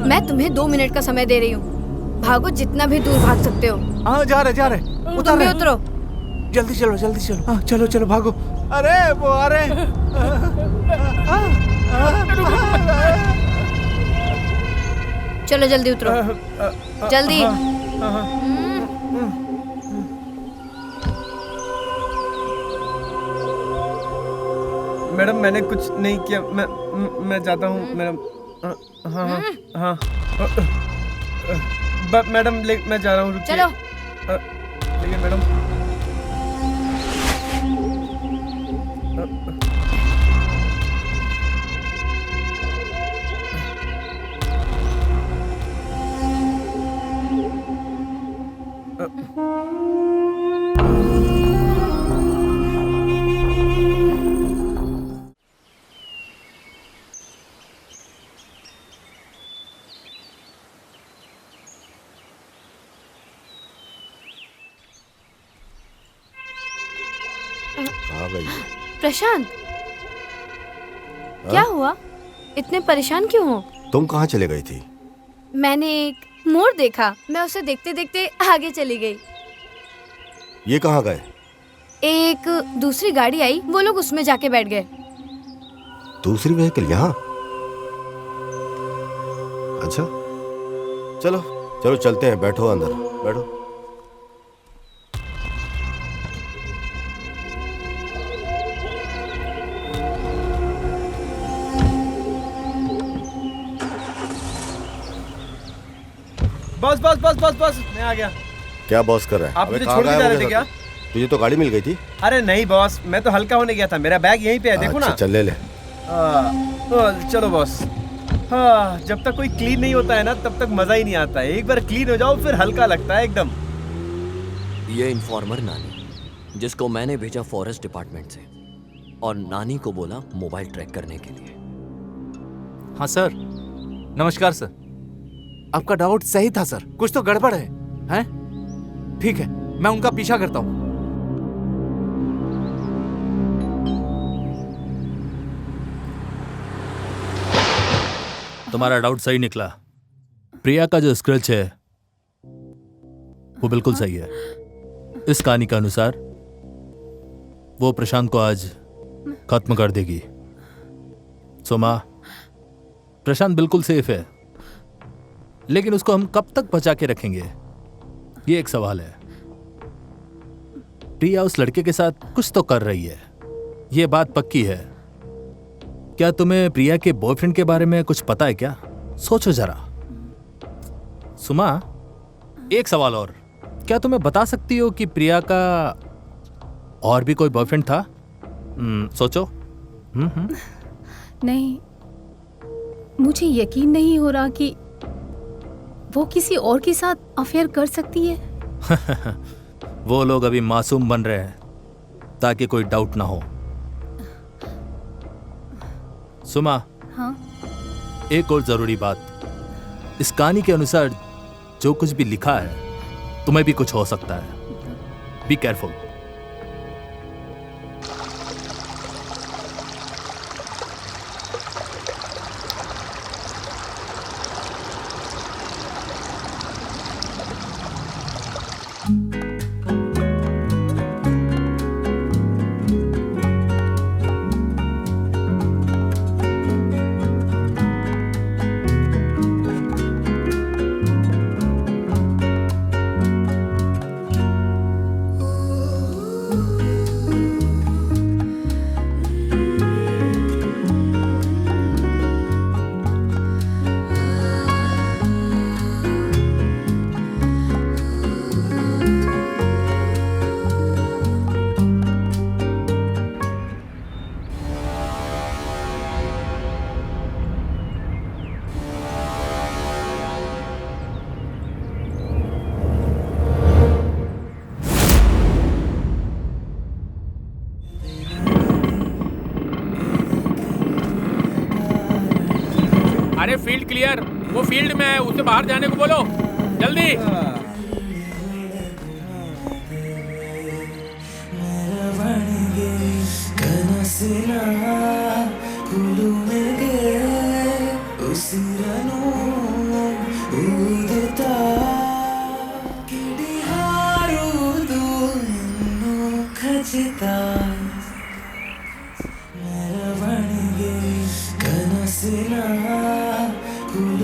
मैं तुम्हें 2 मिनट का समय दे रही हूँ, भागो जितना भी दूर भाग सकते हो। हाँ जा रहे तुम भी उतरो। जल्दी चलो जल्दी चलो। हाँ चलो चलो भागो। अरे वो आ रहे। चलो जल्दी उतरो, जल्दी। मैडम मैंने कुछ नहीं किया, मैं जाता हूँ मैडम। हाँ हाँ हाँ मैडम, मैं जा रहा हूँ। चलो। लेकिन मैडम कहाँ गई? प्रशांत, क्या हुआ? इतने परेशान क्यों हो? तुम कहाँ चले गई थी? मैंने एक मोड़ देखा, मैं उसे देखते देखते आगे चली गई। ये कहाँ गए? एक दूसरी गाड़ी आई, वो लोग उसमें जाके बैठ गए। दूसरी व्हीकल यहाँ? अच्छा, चलो चलो चलते हैं, बैठो अंदर बैठो। बस बस बस बस बस, मैं आ गया। क्या बॉस कर रहा है? आप अबे मुझे कहाँ छोड़ के गायब जा हो रहे गया थे क्या? था? तुझे तो गाड़ी मिल गई थी। अरे नहीं बॉस, मैं तो हल्का होने गया था, मेरा बैग यहीं पे है, देखो अच्छा, ना। चल ले ले। चलो बॉस। हाँ, जब तक कोई क्लीन नहीं होता है ना, तब तक मजा ही नहीं आता है। एक बार क्लीन हो जाओ फिर हल्का लगता है एकदम। ये इन्फॉर्मर नानी, जिसको मैंने भेजा फॉरेस्ट डिपार्टमेंट से, और नानी को बोला मोबाइल ट्रैक करने के लिए। हाँ सर, नमस्कार सर। आपका डाउट सही था सर, कुछ तो गड़बड़ है, हैं? ठीक है, मैं उनका पीछा करता हूँ। तुम्हारा डाउट सही निकला। प्रिया का जो स्क्रैच है वो बिल्कुल सही है। इस कहानी के अनुसार वो प्रशांत को आज खत्म कर देगी। सोमा, प्रशांत बिल्कुल सेफ है, लेकिन उसको हम कब तक बचा के रखेंगे, ये एक सवाल है। प्रिया उस लड़के के साथ कुछ तो कर रही है, ये बात पक्की है। क्या तुम्हें प्रिया के बॉयफ्रेंड के बारे में कुछ पता है क्या? सोचो जरा। सुमा, एक सवाल और, क्या तुम्हें बता सकती हो कि प्रिया का और भी कोई बॉयफ्रेंड था? सोचो। नहीं, मुझे यकीन नहीं हो रहा कि वो किसी और के साथ अफेयर कर सकती है। वो लोग अभी मासूम बन रहे हैं ताकि कोई डाउट ना हो। सुमा, हाँ? एक और जरूरी बात, इस कहानी के अनुसार जो कुछ भी लिखा है तुम्हें भी कुछ हो सकता है। Be careful. अरे फील्ड क्लियर, वो फील्ड में है, उसे बाहर जाने को बोलो जल्दी।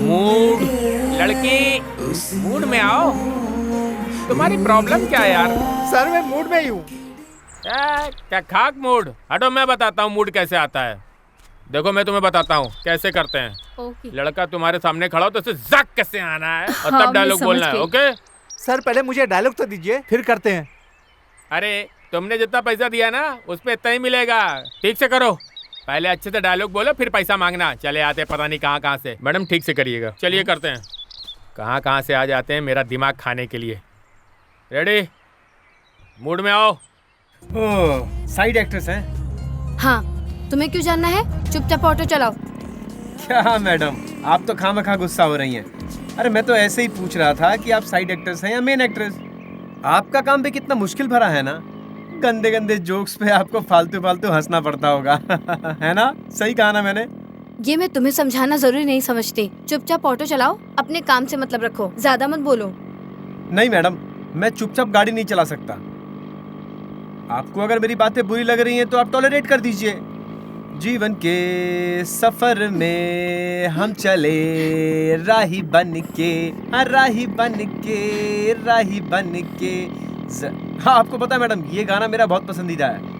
मूड, लड़की मूड में आओ। तुम्हारी प्रॉब्लम क्या है यार? सर मैं मूड में ही हूँ। क्या खाक मूड? हटो, मैं बताता हूँ मूड कैसे आता है। देखो मैं तुम्हें बताता हूँ कैसे करते हैं। ओके। लड़का तुम्हारे सामने खड़ा हो तो उसे जक कैसे आना है और हाँ, तब डायलॉग मैं बोलना है। समझ ओके सर पहले मुझे डायलॉग तो दीजिए, फिर करते हैं। अरे तुमने जितना पैसा दिया ना उस पे इतना ही मिलेगा। ठीक से करो, पहले अच्छे से डायलॉग बोलो फिर पैसा मांगना। चले आते पता नहीं कहाँ कहाँ से। मैडम ठीक से करिएगा। चलिए करते हैं। कहाँ कहाँ से आ जाते हैं मेरा दिमाग खाने के लिए। रेडी? मूड में आओ। ओह, साइड एक्ट्रेस हैं? हाँ, तुम्हें क्यों जानना है? चुपचाप ऑटो चलाओ। क्या मैडम, आप तो खामखा गुस्सा हो रही हैं। अरे मैं तो ऐसे ही पूछ रहा था कि आप साइड एक्ट्रेस हैं या मेन एक्ट्रेस। आपका काम भी कितना मुश्किल भरा है ना। गंदे गंदे जोक्स पे आपको फालतू फालतू हंसना पड़ता होगा है ना? सही कहा ना मैंने? ये मैं तुम्हें समझाना जरूरी नहीं समझती। चुपचाप ऑटो चलाओ, अपने काम से मतलब रखो, ज्यादा मत बोलो। नहीं मैडम, मैं चुपचाप गाड़ी नहीं चला सकता। आपको अगर मेरी बातें बुरी लग रही हैं तो आप टॉलरेट कर दीजिए। जीवन के सफर में हम चले राही बन के, राही बन के, राही बन के। हाँ, आपको पता है मैडम, ये गाना मेरा बहुत पसंदीदा है।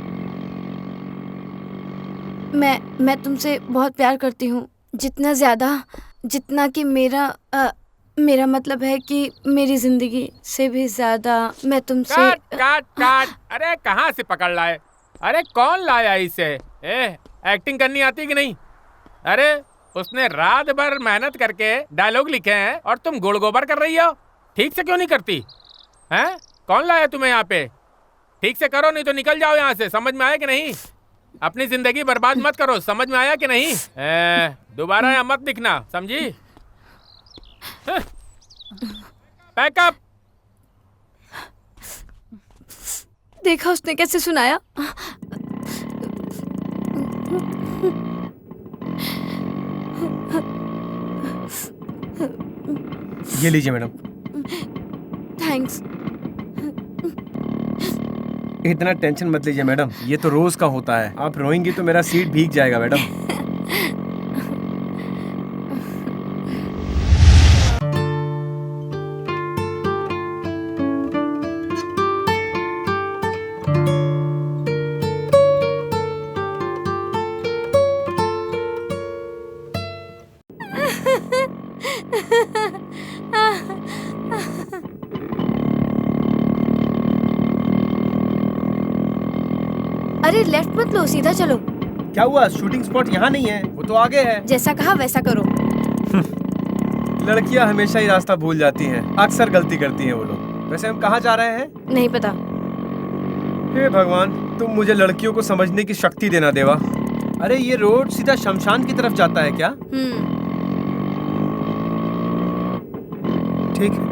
मैं तुमसे बहुत प्यार करती हूँ, जितना ज्यादा जितना कि मेरा मतलब है कि मेरी जिंदगी से भी ज्यादा मैं तुमसे। काट काट काट। अरे कहाँ से पकड़ लाए? अरे कौन लाया इसे? एक्टिंग करनी आती कि नहीं? अरे उसने रात भर मेहनत करके डायलॉग लिखे हैं और तुम गुड़ गोबर कर रही हो। ठीक से क्यों नहीं करती हैं? कौन लाया तुम्हें यहाँ पे? ठीक से करो, नहीं तो निकल जाओ यहाँ से। समझ में आया कि नहीं? अपनी जिंदगी बर्बाद मत करो। समझ में आया कि नहीं? दोबारा यहाँ मत दिखना, समझी? पैकअप। देखा उसने कैसे सुनाया? ये लीजिए मैडम। थैंक्स। इतना टेंशन मत लीजिए मैडम, ये तो रोज का होता है। आप रोएंगी तो मेरा सीट भीग जाएगा मैडम। अरे लेफ्ट मत लो, सीधा चलो। क्या हुआ? शूटिंग स्पॉट यहाँ नहीं है, वो तो आगे है। जैसा कहा वैसा करो। लड़कियाँ हमेशा ही रास्ता भूल जाती हैं, अक्सर गलती करती हैं वो लोग। वैसे हम कहाँ जा रहे हैं? नहीं पता। हे भगवान, तुम मुझे लड़कियों को समझने की शक्ति देना देवा। अरे ये रोड सीधा शमशान की तरफ जाता है क्या? ठीक है।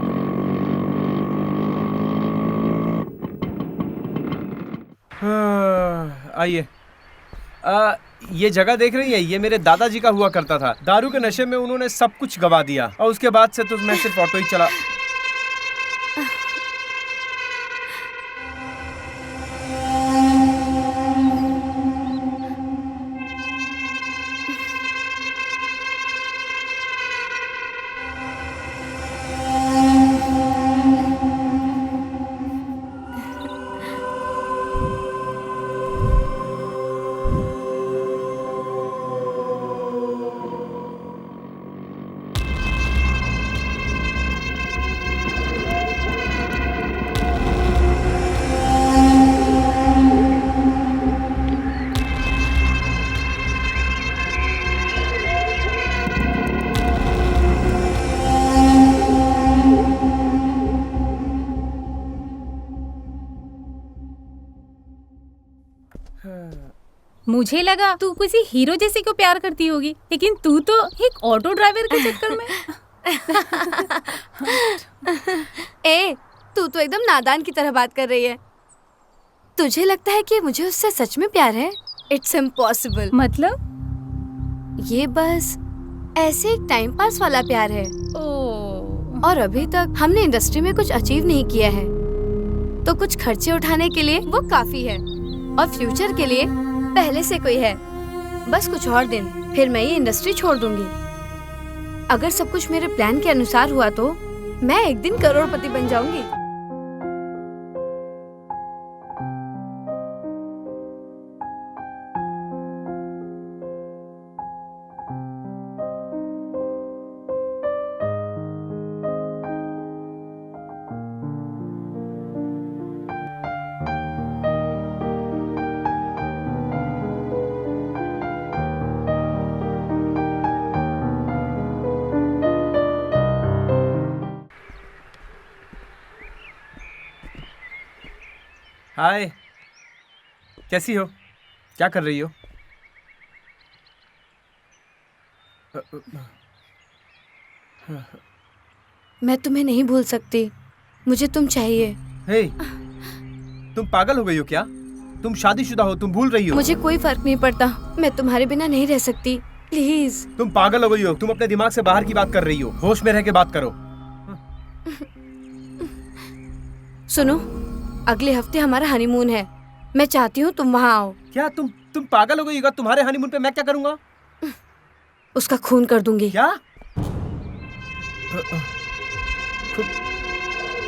आइए। ये जगह देख रही है, ये मेरे दादाजी का हुआ करता था। दारू के नशे में उन्होंने सब कुछ गवा दिया और उसके बाद से तो मैं सिर्फ ऑटो ही चला। मुझे लगा तू किसी हीरो जैसे को प्यार करती होगी, लेकिन तू तो एक ऑटो ड्राइवर के चक्कर में। ए, तू तो एकदम नादान की तरह बात कर रही है। तुझे लगता है कि मुझे उससे सच में प्यार है? It's impossible. मतलब? ये बस ऐसे एक टाइम पास वाला प्यार है। और अभी तक हमने इंडस्ट्री में कुछ अचीव नहीं किया है, तो कुछ खर्चे उठाने के लिए वो काफी है, और फ्यूचर के लिए पहले से कोई है। बस कुछ और दिन, फिर मैं ये इंडस्ट्री छोड़ दूंगी। अगर सब कुछ मेरे प्लान के अनुसार हुआ तो मैं एक दिन करोड़पति बन जाऊंगी। हाय, कैसी हो? क्या कर रही हो? मैं तुम्हें नहीं भूल सकती, मुझे तुम चाहिए। हे, तुम पागल हो गई हो क्या? तुम शादीशुदा हो, तुम भूल रही हो। मुझे कोई फर्क नहीं पड़ता, मैं तुम्हारे बिना नहीं रह सकती, प्लीज। तुम पागल हो गई हो, तुम अपने दिमाग से बाहर की बात कर रही हो। होश में रह के बात करो। सुनो, अगले हफ्ते हमारा हनीमून है, मैं चाहती हूँ तुम वहाँ आओ। क्या तुम पागल हो गई हो? तुम्हारे हनीमून पे मैं क्या करूँगा? उसका खून कर दूंगी। क्या?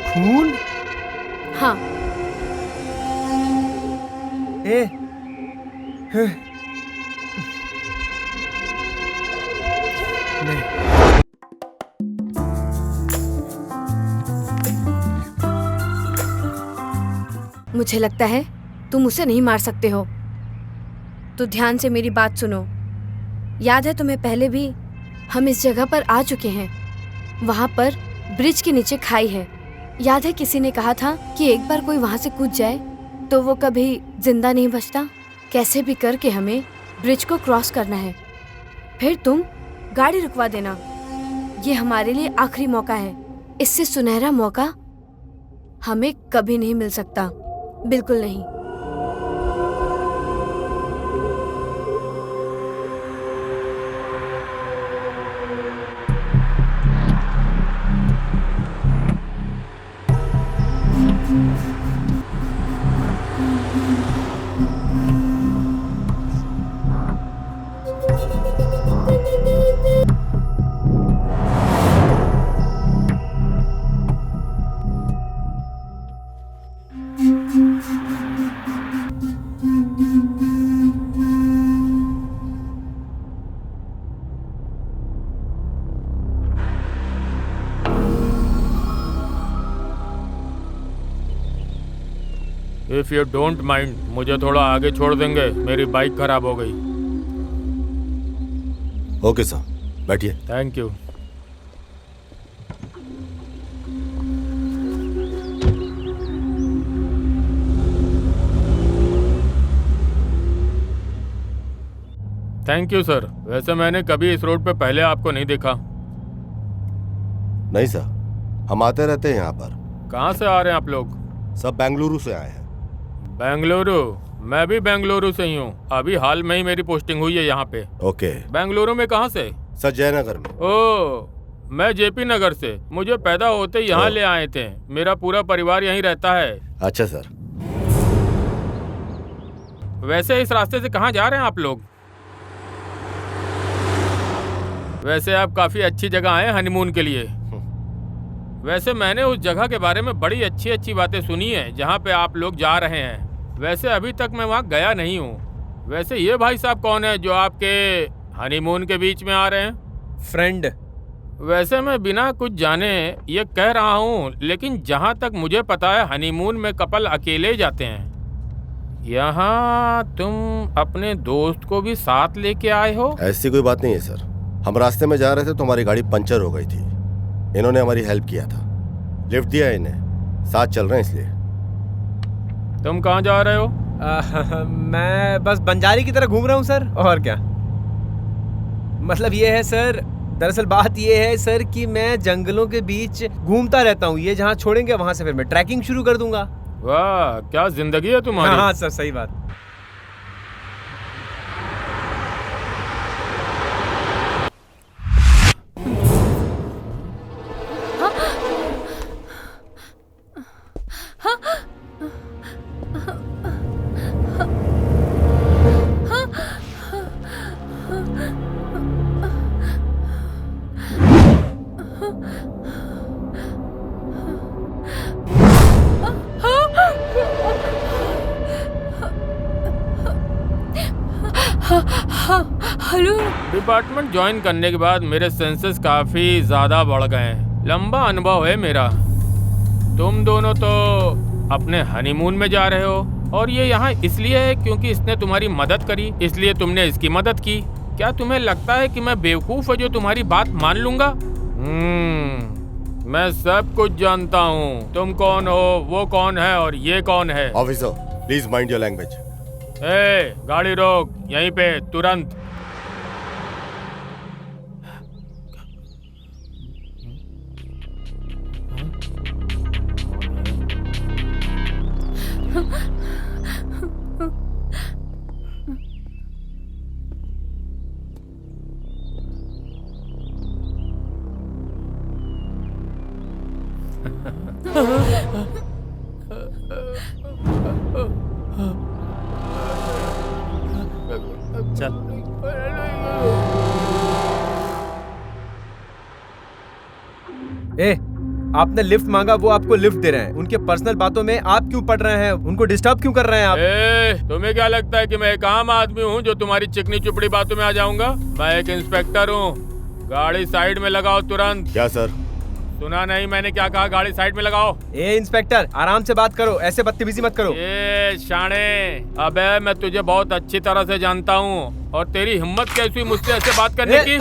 खून? हाँ। नहीं। मुझे लगता है तुम उसे नहीं मार सकते हो, तो ध्यान से मेरी बात सुनो। याद है तुम्हें, पहले भी हम इस जगह पर आ चुके हैं। वहाँ पर ब्रिज के नीचे खाई है। याद है किसी ने कहा था कि एक बार कोई वहाँ से कूद जाए तो वो कभी जिंदा नहीं बचता। कैसे भी करके हमें ब्रिज को क्रॉस करना है, फिर तुम गाड़ी रुकवा देना। ये हमारे लिए आखिरी मौका है, इससे सुनहरा मौका हमें कभी नहीं मिल सकता, बिल्कुल नहीं। इफ यू डोंट माइंड, मुझे थोड़ा आगे छोड़ देंगे, मेरी बाइक खराब हो गई। ओके सर, बैठिए। Thank you. Thank you sir. वैसे मैंने कभी इस रोड पे पहले आपको नहीं देखा। नहीं सर, हम आते रहते हैं यहाँ पर। कहाँ से आ रहे हैं आप लोग? सब बेंगलुरु से आए हैं। बेंगलुरु? मैं भी बेंगलुरु से ही हूँ, अभी हाल में ही मेरी पोस्टिंग हुई है यहाँ पे। ओके। बेंगलुरु में कहाँ से? सर जयनगर में। ओह, मैं जेपी नगर से। मुझे पैदा होते यहाँ ले आए थे, मेरा पूरा परिवार यहीं रहता है। अच्छा सर। वैसे इस रास्ते से कहाँ जा रहे हैं आप लोग? वैसे आप काफी अच्छी जगह आए हनीमून के लिए। वैसे मैंने उस जगह के बारे में बड़ी अच्छी अच्छी बातें सुनी है जहाँ पे आप लोग जा रहे हैं। वैसे अभी तक मैं वहाँ गया नहीं हूँ। वैसे ये भाई साहब कौन है जो आपके हनीमून के बीच में आ रहे हैं? फ्रेंड। वैसे मैं बिना कुछ जाने ये कह रहा हूँ, लेकिन जहाँ तक मुझे पता है हनीमून में कपल अकेले जाते हैं। यहाँ तुम अपने दोस्त को भी साथ लेके आए हो? ऐसी कोई बात नहीं है सर, हम रास्ते में जा रहे थे तो हमारी गाड़ी पंचर हो गई थी। इन्होंने हमारी हेल्प किया था, लिफ्ट दिया इन्हें, साथ चल रहे हैं इसलिए। तुम कहाँ जा रहे हो? मैं बस बंजारी की तरह घूम रहा हूँ सर, और क्या। मतलब ये है सर, दरअसल बात ये है सर कि मैं जंगलों के बीच घूमता रहता हूँ। ये जहाँ छोड़ेंगे वहाँ से फिर मैं ट्रैकिंग शुरू कर दूंगा। वाह, क्या जिंदगी है तुम्हारी। हाँ सर, सही बात। हेलो। डिपार्टमेंट ज्वाइन करने के बाद मेरे सेंसेस काफी ज्यादा बढ़ गए हैं। लंबा अनुभव है मेरा। तुम दोनों तो अपने हनीमून में जा रहे हो और ये यहाँ इसलिए है क्योंकि इसने तुम्हारी मदद करी, इसलिए तुमने इसकी मदद की। क्या तुम्हें लगता है कि मैं बेवकूफ हूँ जो तुम्हारी बात मान लूंगा? मैं सब कुछ जानता हूँ। तुम कौन हो, वो कौन है और ये कौन है। Officer please mind your language. ए, गाड़ी रोक यहीं पे तुरंत। चल। ए, आपने लिफ्ट मांगा, वो आपको लिफ्ट दे रहे हैं। उनके पर्सनल बातों में आप क्यों पड़ रहे हैं? उनको डिस्टर्ब क्यों कर रहे हैं आप? तुम्हें क्या लगता है कि मैं एक आम आदमी हूँ जो तुम्हारी चिकनी चुपड़ी बातों में आ जाऊंगा? मैं एक इंस्पेक्टर हूँ। गाड़ी साइड में लगाओ तुरंत। क्या सर? सुना नहीं मैंने क्या कहा? गाड़ी साइड में लगाओ। ए इंस्पेक्टर, आराम से बात करो, ऐसे बदतमीजी मत करो। ए शाणे, अबे मैं तुझे बहुत अच्छी तरह से जानता हूँ और तेरी हिम्मत कैसी हुई मुझसे ऐसे बात करने की?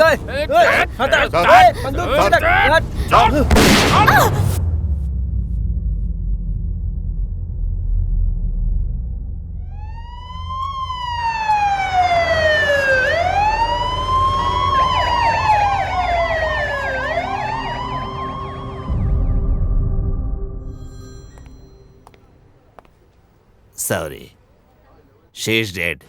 Sorry. She's dead.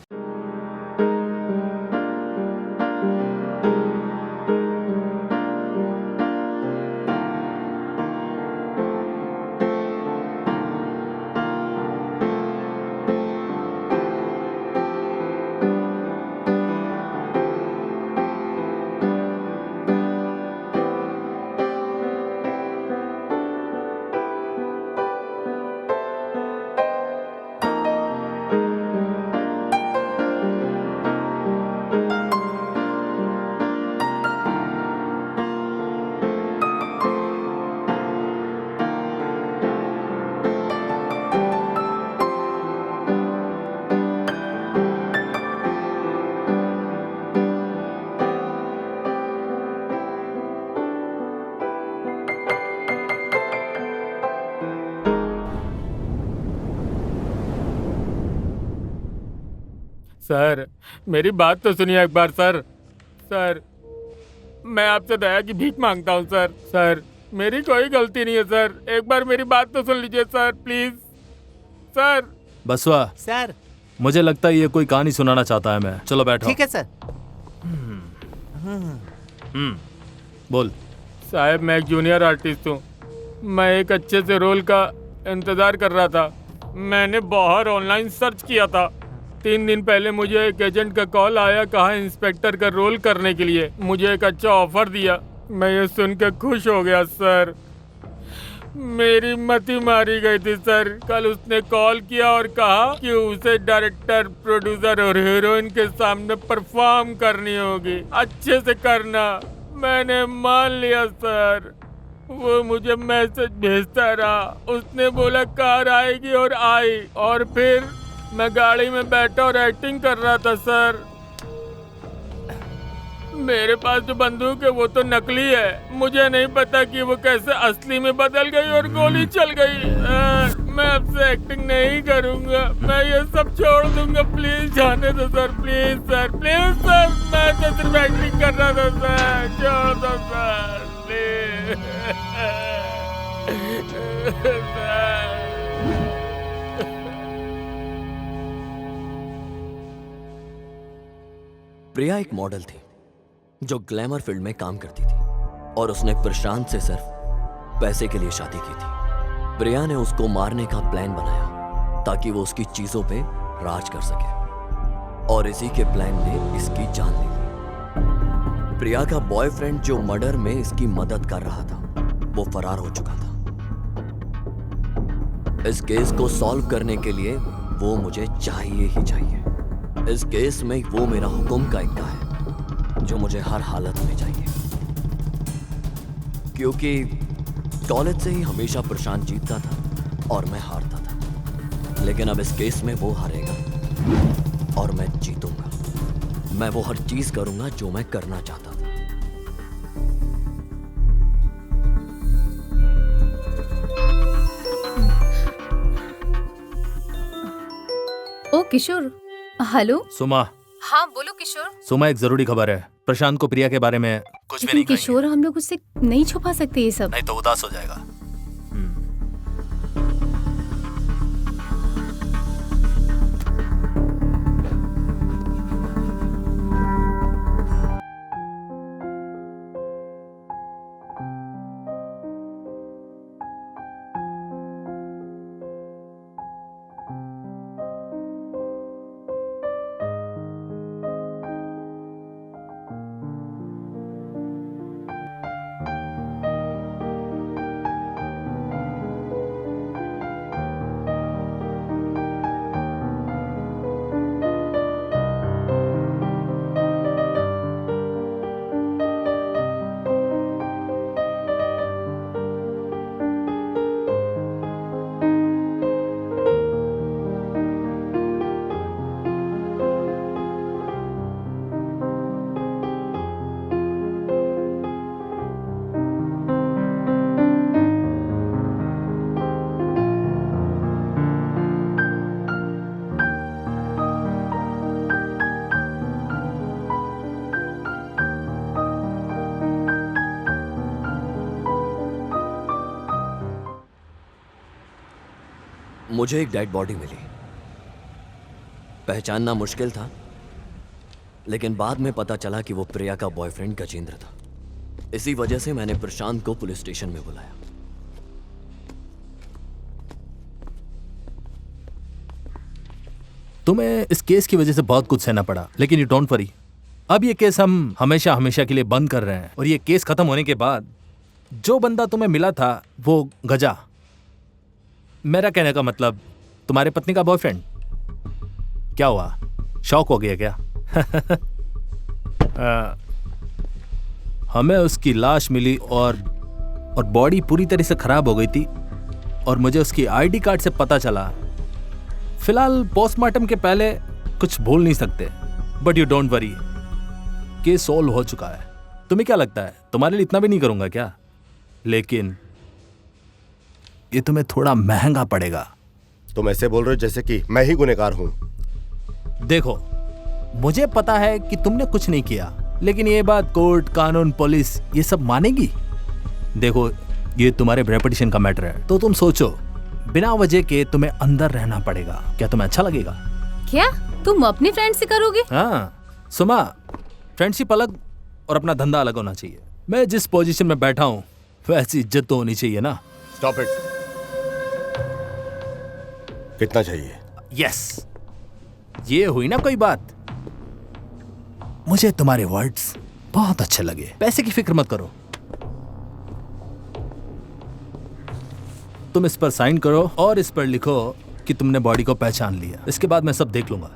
सर मेरी बात तो सुनिए एक बार। सर सर मैं आपसे दया की भीख मांगता हूँ सर। सर मेरी कोई गलती नहीं है सर, एक बार मेरी बात तो सुन लीजिए सर प्लीज। सर बसवा सर, मुझे लगता है ये कोई कहानी सुनाना चाहता है। मैं चलो बैठो। ठीक है सर। बोल। साहब मैं एक जूनियर आर्टिस्ट हूँ। मैं एक अच्छे से रोल का इंतज़ार कर रहा था। मैंने बाहर ऑनलाइन सर्च किया था। 3 दिन पहले मुझे एक एजेंट का कॉल आया, कहा इंस्पेक्टर का रोल करने के लिए। मुझे एक अच्छा ऑफर दिया। मैं ये सुन के खुश हो गया सर। मेरी मति मारी गई थी सर। कल उसने कॉल किया और कहा कि उसे डायरेक्टर, प्रोड्यूसर और हीरोइन के सामने परफॉर्म करनी होगी। अच्छे से करना। मैंने मान लिया सर। वो मुझे मैसेज भेजता रहा। उसने बोला कार आएगी और आई, और फिर मैं गाड़ी में बैठा और एक्टिंग कर रहा था सर। मेरे पास जो बंदूक है वो तो नकली है। मुझे नहीं पता कि वो कैसे असली में बदल गई और गोली चल गई। मैं अब से एक्टिंग नहीं करूंगा। मैं ये सब छोड़ दूंगा। प्लीज जाने दो sir, please sir, please sir. मैं तो सिर्फ एक्टिंग कर रहा था सर, छोड़ दो सर प्लीज सर। प्रिया एक मॉडल थी जो ग्लैमर फील्ड में काम करती थी और उसने प्रशांत से सिर्फ पैसे के लिए शादी की थी। प्रिया ने उसको मारने का प्लान बनाया ताकि वो उसकी चीजों पे राज कर सके, और इसी के प्लान ने इसकी जान ले ली। प्रिया का बॉयफ्रेंड जो मर्डर में इसकी मदद कर रहा था वो फरार हो चुका था। इस केस को सॉल्व करने के लिए वो मुझे चाहिए ही चाहिए। इस केस में वो मेरा हुक्म का इक्का है जो मुझे हर हालत में चाहिए, क्योंकि कॉलेज से ही हमेशा प्रशांत जीतता था और मैं हारता था। लेकिन अब इस केस में वो हारेगा और मैं जीतूंगा। मैं वो हर चीज करूंगा जो मैं करना चाहता था। ओ किशोर। हेलो सुमा। हाँ बोलो किशोर। सुमा एक जरूरी खबर है। प्रशांत को प्रिया के बारे में कुछ भी नहीं कहेंगे। किशोर हम लोग उससे नहीं छुपा सकते ये सब। नहीं तो उदास हो जाएगा। मुझे एक डेड बॉडी मिली। पहचानना मुश्किल था, लेकिन बाद में पता चला कि वो प्रिया का बॉयफ्रेंड गजेंद्र था। इसी वजह से मैंने प्रशांत को पुलिस स्टेशन में बुलाया। तुम्हें इस केस की वजह से बहुत कुछ सहना पड़ा, लेकिन यू डोंट वरी। अब ये केस हम हमेशा हमेशा के लिए बंद कर रहे हैं, और ये केस खत्म होने के बाद जो बंदा तुम्हें मिला था वो गजा, मेरा कहने का मतलब तुम्हारे पत्नी का बॉयफ्रेंड। क्या हुआ, शौक हो गया क्या? हमें उसकी लाश मिली और बॉडी पूरी तरह से खराब हो गई थी, और मुझे उसकी आईडी कार्ड से पता चला। फिलहाल पोस्टमार्टम के पहले कुछ भूल नहीं सकते, but you don't worry, case solve हो चुका है। तुम्हें क्या लगता है तुम्हारे लिए इतना भी नहीं करूंगा क्या? लेकिन ये तुम्हें थोड़ा महंगा पड़ेगा। तुम ऐसे बोल रहे हो जैसे कि मैं ही गुनहगार हूं। देखो, मुझे पता है कि तुमने कुछ नहीं किया, लेकिन ये बात कोर्ट, कानून, पुलिस ये सब मानेगी? देखो, ये तुम्हारे रेपुटेशन का मैटर है, तो तुम सोचो, बिना वजह के तुम्हें अंदर रहना पड़ेगा। क्या तुम्हें अच्छा लगेगा? क्या तुम अपनी फ्रेंड से करोगे? हाँ सुमा, फ्रेंडशिप अलग और अपना धंधा अलग होना चाहिए। मैं जिस पोजीशन में बैठा हूँ वैसी इज्जत तो होनी चाहिए ना। Stop it. कितना चाहिए? यस, ये हुई ना कोई बात। मुझे तुम्हारे वर्ड्स बहुत अच्छे लगे। पैसे की फिक्र मत करो, तुम इस पर साइन करो और इस पर लिखो कि तुमने बॉडी को पहचान लिया। इसके बाद मैं सब देख लूंगा।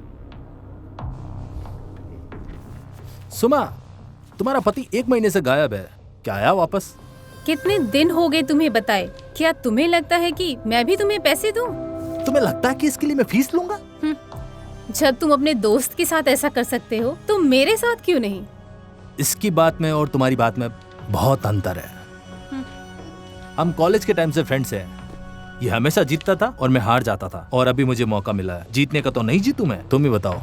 सुमा, तुम्हारा पति 1 महीने से गायब है, क्या आया वापस? कितने दिन हो गए तुम्हें बताए? क्या तुम्हें लगता है कि मैं भी तुम्हें पैसे दूं? तुम्हें लगता है कि इसके लिए मैं फीस लूंगा? जब तुम अपने दोस्त के साथ ऐसा कर सकते हो तो मेरे साथ क्यों नहीं? इसकी बात में और तुम्हारी बात में बहुत अंतर है। हम कॉलेज के टाइम से फ्रेंड्स हैं। ये हमेशा जीतता था और मैं हार जाता था, और अभी मुझे मौका मिला है जीतने का, तो नहीं जीतू मैं? तुम ही बताओ।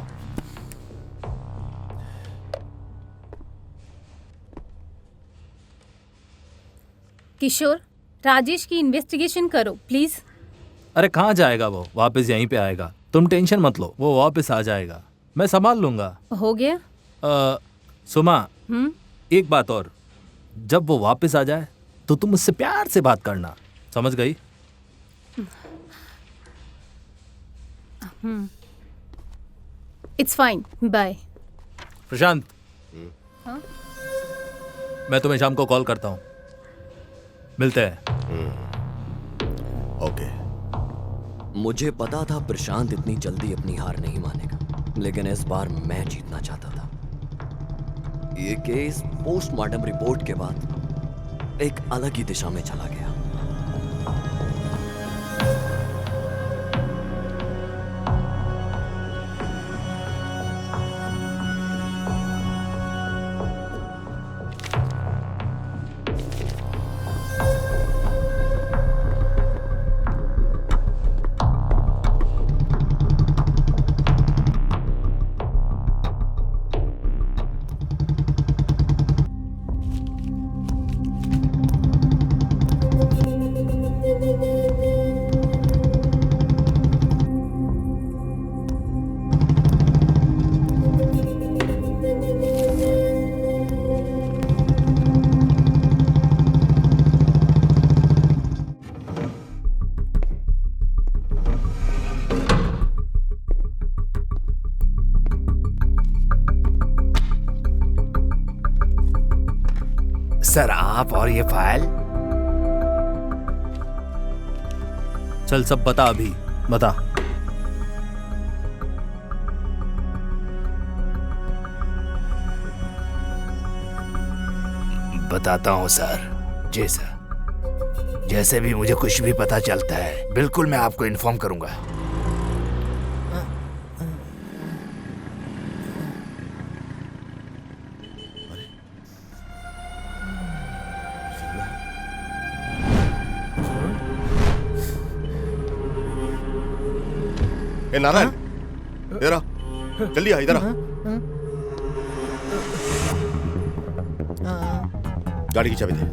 किशोर, राजेश की इन्वेस्टिगेशन करो प्लीज। अरे कहाँ जाएगा वो? वापस यहीं पे आएगा, तुम टेंशन मत लो, वो वापस आ जाएगा, मैं संभाल लूंगा। हो गया? सुमा, एक बात और, जब वो वापस आ जाए तो तुम मुझसे प्यार से बात करना, समझ गई? It's fine, bye. प्रशांत, मैं तुम्हें शाम को कॉल करता हूँ, मिलते हैं। ओके। मुझे पता था प्रशांत इतनी जल्दी अपनी हार नहीं मानेगा, लेकिन इस बार मैं जीतना चाहता था। ये केस पोस्टमार्टम रिपोर्ट के बाद एक अलग ही दिशा में चला गया। सर, आप और ये फाइल। चल सब बता, अभी बता। बताता हूँ सर। जी सर, जैसे भी मुझे कुछ भी पता चलता है बिल्कुल मैं आपको इन्फॉर्म करूंगा। ए नारायण, इधर आ, जल्दी आ, इधर आ। गाड़ी की चाबी दे।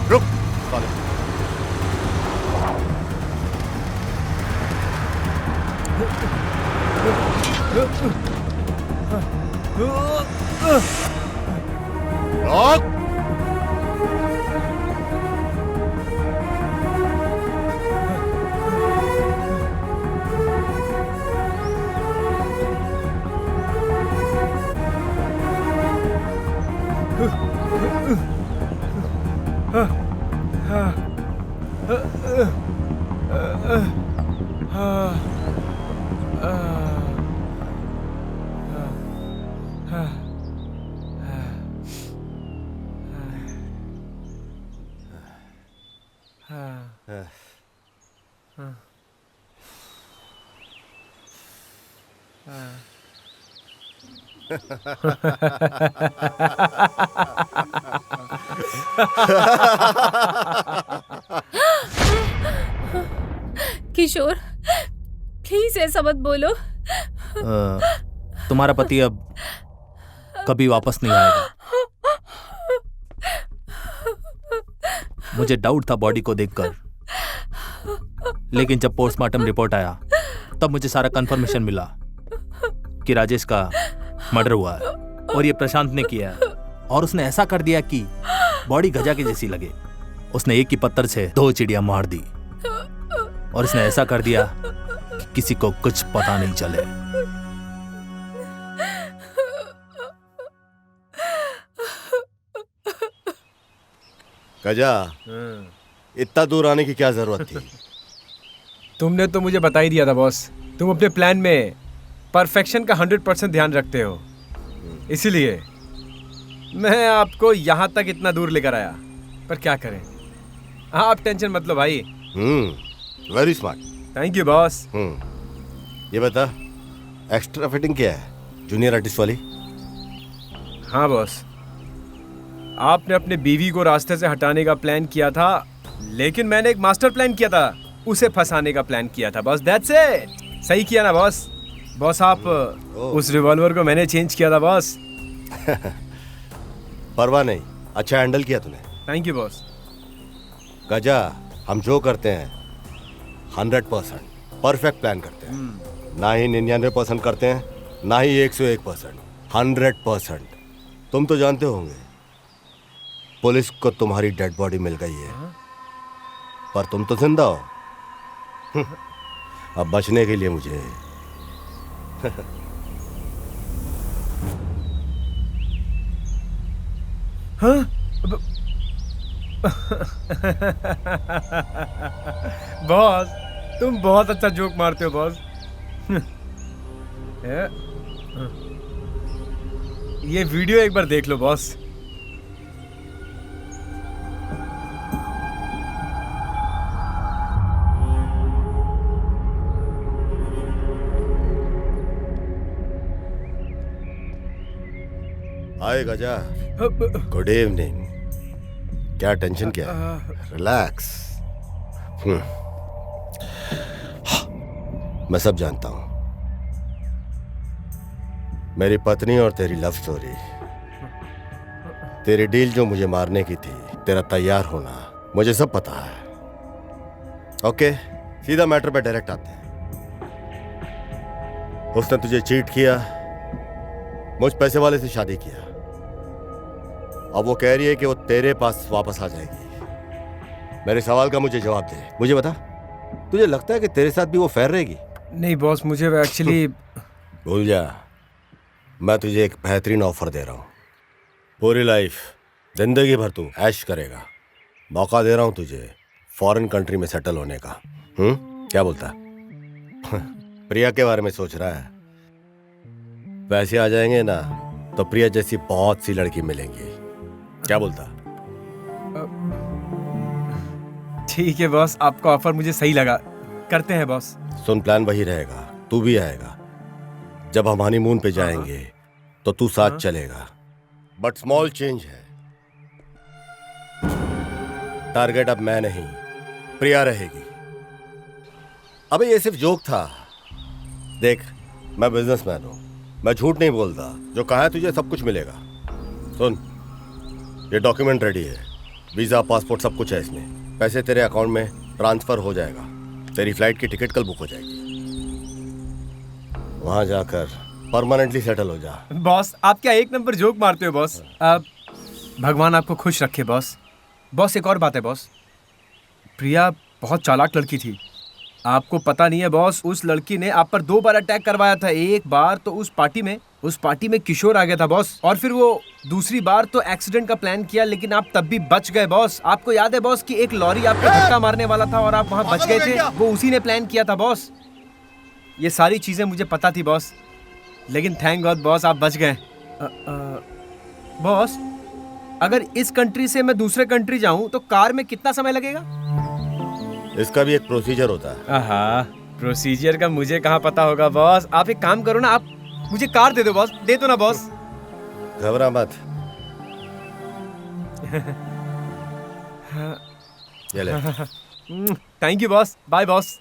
रुक साले। रुक। किशोर, प्लीज ऐसा मत बोलो। तुम्हारा पति अब कभी वापस नहीं आएगा। मुझे डाउट था बॉडी को देखकर, लेकिन जब पोस्टमार्टम रिपोर्ट आया तब मुझे सारा कंफर्मेशन मिला कि राजेश का मर्डर हुआ है और ये प्रशांत ने किया है। और उसने ऐसा कर दिया कि बॉडी गजा के जैसी लगे। उसने एक ही पत्थर से 2 चिड़िया मार दी और इसने ऐसा कर दिया कि किसी को कुछ पता नहीं चले। गजा, इतना दूर आने की क्या जरूरत थी? तुमने तो मुझे बता ही दिया था बॉस। तुम अपने प्लान में परफेक्शन का 100% ध्यान रखते हो, इसीलिए मैं आपको यहाँ तक इतना दूर लेकर आया। पर क्या करें, आप टेंशन मत लो भाई। Very smart. Thank you boss. ये बता, एक्स्ट्रा फिटिंग क्या है? जूनियर आर्टिस्ट वाली? हाँ बॉस, आपने अपने बीवी को रास्ते से हटाने का प्लान किया था, लेकिन मैंने एक मास्टर प्लान किया था, उसे फंसाने का प्लान किया था बॉस। That's it. सही किया ना बॉस? बॉस आप उस रिवॉल्वर को मैंने चेंज किया था बॉस। परवाह नहीं, अच्छा हैंडल किया तूने। Thank you boss. गजा, हम जो करते हैं 100% परफेक्ट प्लान करते हैं। ना ही 99% करते हैं, ना ही 101%। 100%। तुम तो जानते होंगे पुलिस को तुम्हारी डेड बॉडी मिल गई है, पर तुम तो जिंदा हो। अब बचने के लिए मुझे हाँ? बॉस, तुम बहुत अच्छा जोक मारते हो बॉस। ये वीडियो एक बार देख लो बॉस। हाय गजा, गुड इवनिंग। क्या टेंशन क्या है? रिलैक्स। मैं सब जानता हूं, मेरी पत्नी और तेरी लव स्टोरी, तेरी डील जो मुझे मारने की थी, तेरा तैयार होना, मुझे सब पता है। ओके, सीधा मैटर पे डायरेक्ट आते हैं। उसने तुझे चीट किया, मुझ पैसे वाले से शादी किया। अब वो कह रही है कि वो तेरे पास वापस आ जाएगी। मेरे सवाल का मुझे जवाब दे। मुझे बता, तुझे लगता है कि तेरे साथ भी वो फेयर रहेगी? नहीं बॉस, मुझे एक्चुअली भूल जा, मैं तुझे एक बेहतरीन ऑफर दे रहा हूँ। पूरी लाइफ, जिंदगी भर तू ऐश करेगा। मौका दे रहा हूँ तुझे फॉरेन कंट्री में सेटल होने का। क्या बोलता? प्रिया के बारे में सोच रहा है? पैसे आ जाएंगे ना तो प्रिया जैसी बहुत सी लड़की मिलेंगी। क्या बोलता? ठीक है बॉस, आपका ऑफर मुझे सही लगा, करते हैं बॉस। सुन, प्लान वही रहेगा, तू भी आएगा। जब हम हनीमून पे जाएंगे तो तू साथ चलेगा, बट स्मॉल चेंज है। टारगेट अब मैं नहीं, प्रिया रहेगी। अबे ये सिर्फ जोक था। देख, मैं बिजनेसमैन हूं, मैं झूठ नहीं बोलता। जो कहा है तुझे सब कुछ मिलेगा। सुन, ये डॉक्यूमेंट रेडी है, वीजा, पासपोर्ट, सब कुछ है इसमें। पैसे तेरे अकाउंट में ट्रांसफर हो जाएगा। तेरी फ्लाइट की टिकट कल बुक हो जाएगी। वहां जाकर परमानेंटली सेटल हो जा। बॉस आप क्या एक नंबर जोक मारते हो बॉस। भगवान आपको खुश रखे बॉस। बॉस एक और बात है बॉस, प्रिया बहुत चालाक लड़की थी। आपको पता नहीं है बॉस, उस लड़की ने आप पर 2 बार अटैक करवाया था। एक बार तो उस पार्टी में किशोर आ गया था बॉस, और फिर वो दूसरी बार तो एक्सीडेंट का प्लान किया, लेकिन आप तब भी बच गए बॉस। आपको याद है बॉस कि एक लॉरी आपको धक्का मारने वाला था और आप वहां बच गए थे। वो उसी ने प्लान किया था बॉस। ये सारी चीजें मुझे पता थी बॉस, लेकिन थैंक गॉड बॉस आप बच गए। बॉस अगर इस कंट्री से मैं दूसरे कंट्री जाऊं तो कार में कितना समय लगेगा? इसका भी एक प्रोसीजर होता है। आहा, प्रोसीजर का मुझे कहाँ पता होगा बॉस। आप एक काम करो ना, आप मुझे कार दे दो बॉस। दे दो ना बॉस। घबरा मत। ये ले। Thank you boss. Bye boss.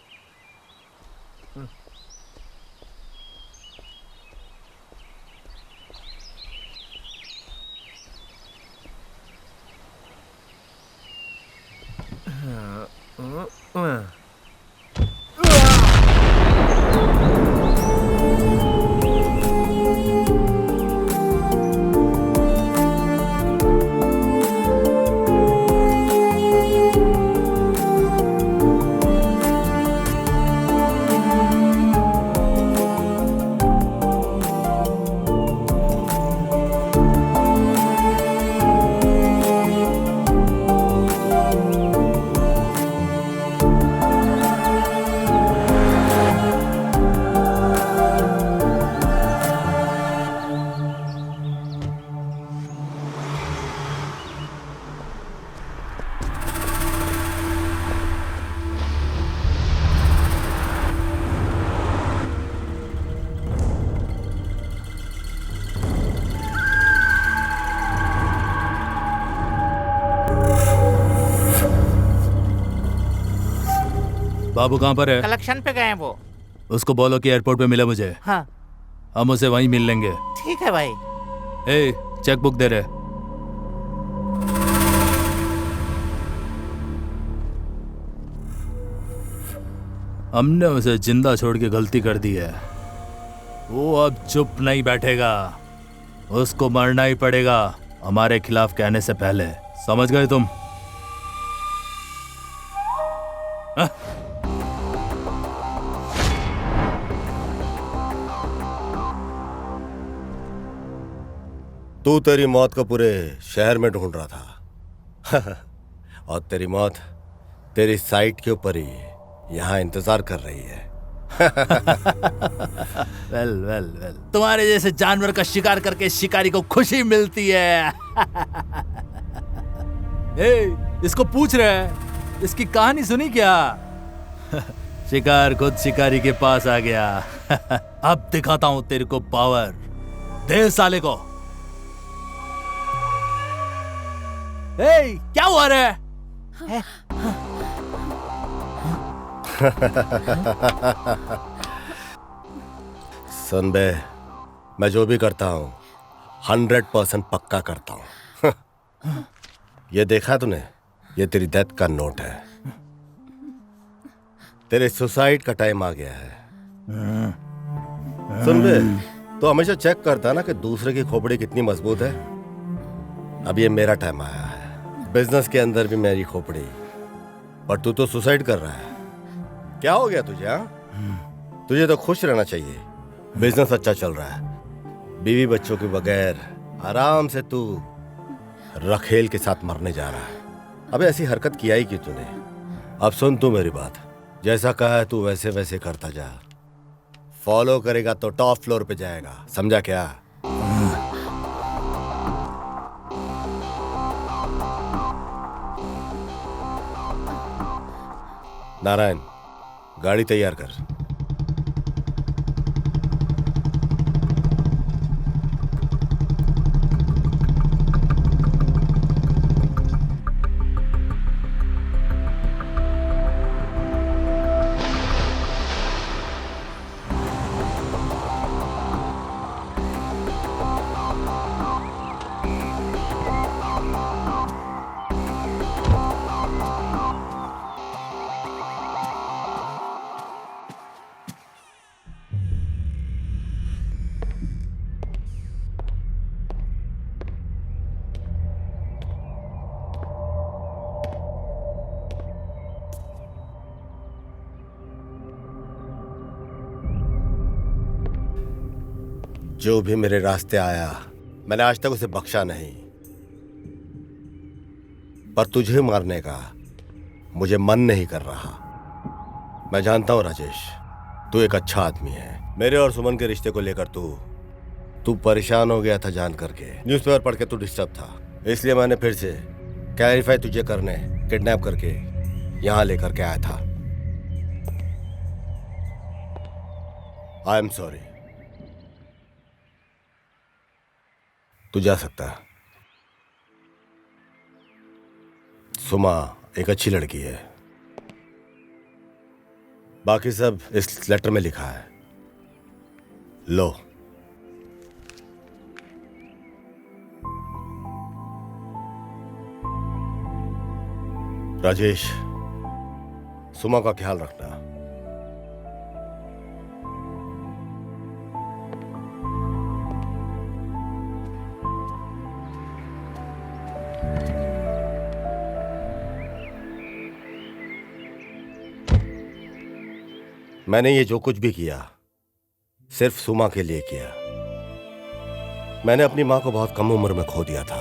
बाबू कहाँ पर है? कलेक्शन पे गए हैं वो। उसको बोलो कि एयरपोर्ट पे मिले मुझे। हाँ हम उसे वहीं मिल लेंगे। ठीक है भाई। ए, चेक बुक दे रहे। हमने उसे जिंदा छोड़ के गलती कर दी है। वो अब चुप नहीं बैठेगा, उसको मरना ही पड़ेगा हमारे खिलाफ कहने से पहले। समझ गए तुम? तू तेरी मौत को पूरे शहर में ढूंढ रहा था और तेरी मौत तेरी साइट के ऊपर ही यहाँ इंतजार कर रही है। वेल वेल वेल, तुम्हारे जैसे जानवर का शिकार करके शिकारी को खुशी मिलती है। इसको पूछ रहे हैं, इसकी कहानी सुनी क्या? शिकार खुद शिकारी के पास आ गया। अब दिखाता हूं तेरे को पावर। दे साले को। क्या हुआ रे? सुन बे, मैं जो भी करता हूं 100% पक्का करता हूं। ये देखा तूने? ये तेरी डेथ का नोट है। तेरे सुसाइड का टाइम आ गया है। सुन बे, तो हमेशा चेक करता ना कि दूसरे की खोपड़ी कितनी मजबूत है। अब ये मेरा टाइम आया है। बिजनेस के अंदर भी मेरी खोपड़ी, पर तू तो सुसाइड कर रहा है। क्या हो गया तुझे? हाँ, तुझे तो खुश रहना चाहिए। बिजनेस अच्छा चल रहा है, बीवी बच्चों के बगैर आराम से तू रखेल के साथ मरने जा रहा है। अबे ऐसी हरकत किया ही क्यों तूने? अब सुन तू मेरी बात, जैसा कहा है तू वैसे वैसे करता जा। फॉलो करेगा तो टॉप फ्लोर पे जाएगा, समझा क्या? नारायण, गाड़ी तैयार कर। जो भी मेरे रास्ते आया मैंने आज तक उसे बख्शा नहीं, पर तुझे मारने का मुझे मन नहीं कर रहा। मैं जानता हूं राजेश, तू एक अच्छा आदमी है। मेरे और सुमन के रिश्ते को लेकर तू परेशान हो गया था जान करके। न्यूज़पेपर पढ़ के तू डिस्टर्ब था, इसलिए मैंने फिर से क्लैरिफाई तुझे करने किडनैप करके यहां लेकर के आया था। I am sorry. तू जा सकता है। सुमा एक अच्छी लड़की है, बाकी सब इस लेटर में लिखा है। लो। राजेश, सुमा का ख्याल रखना। मैंने ये जो कुछ भी किया सिर्फ सुमा के लिए किया। मैंने अपनी माँ को बहुत कम उम्र में खो दिया था।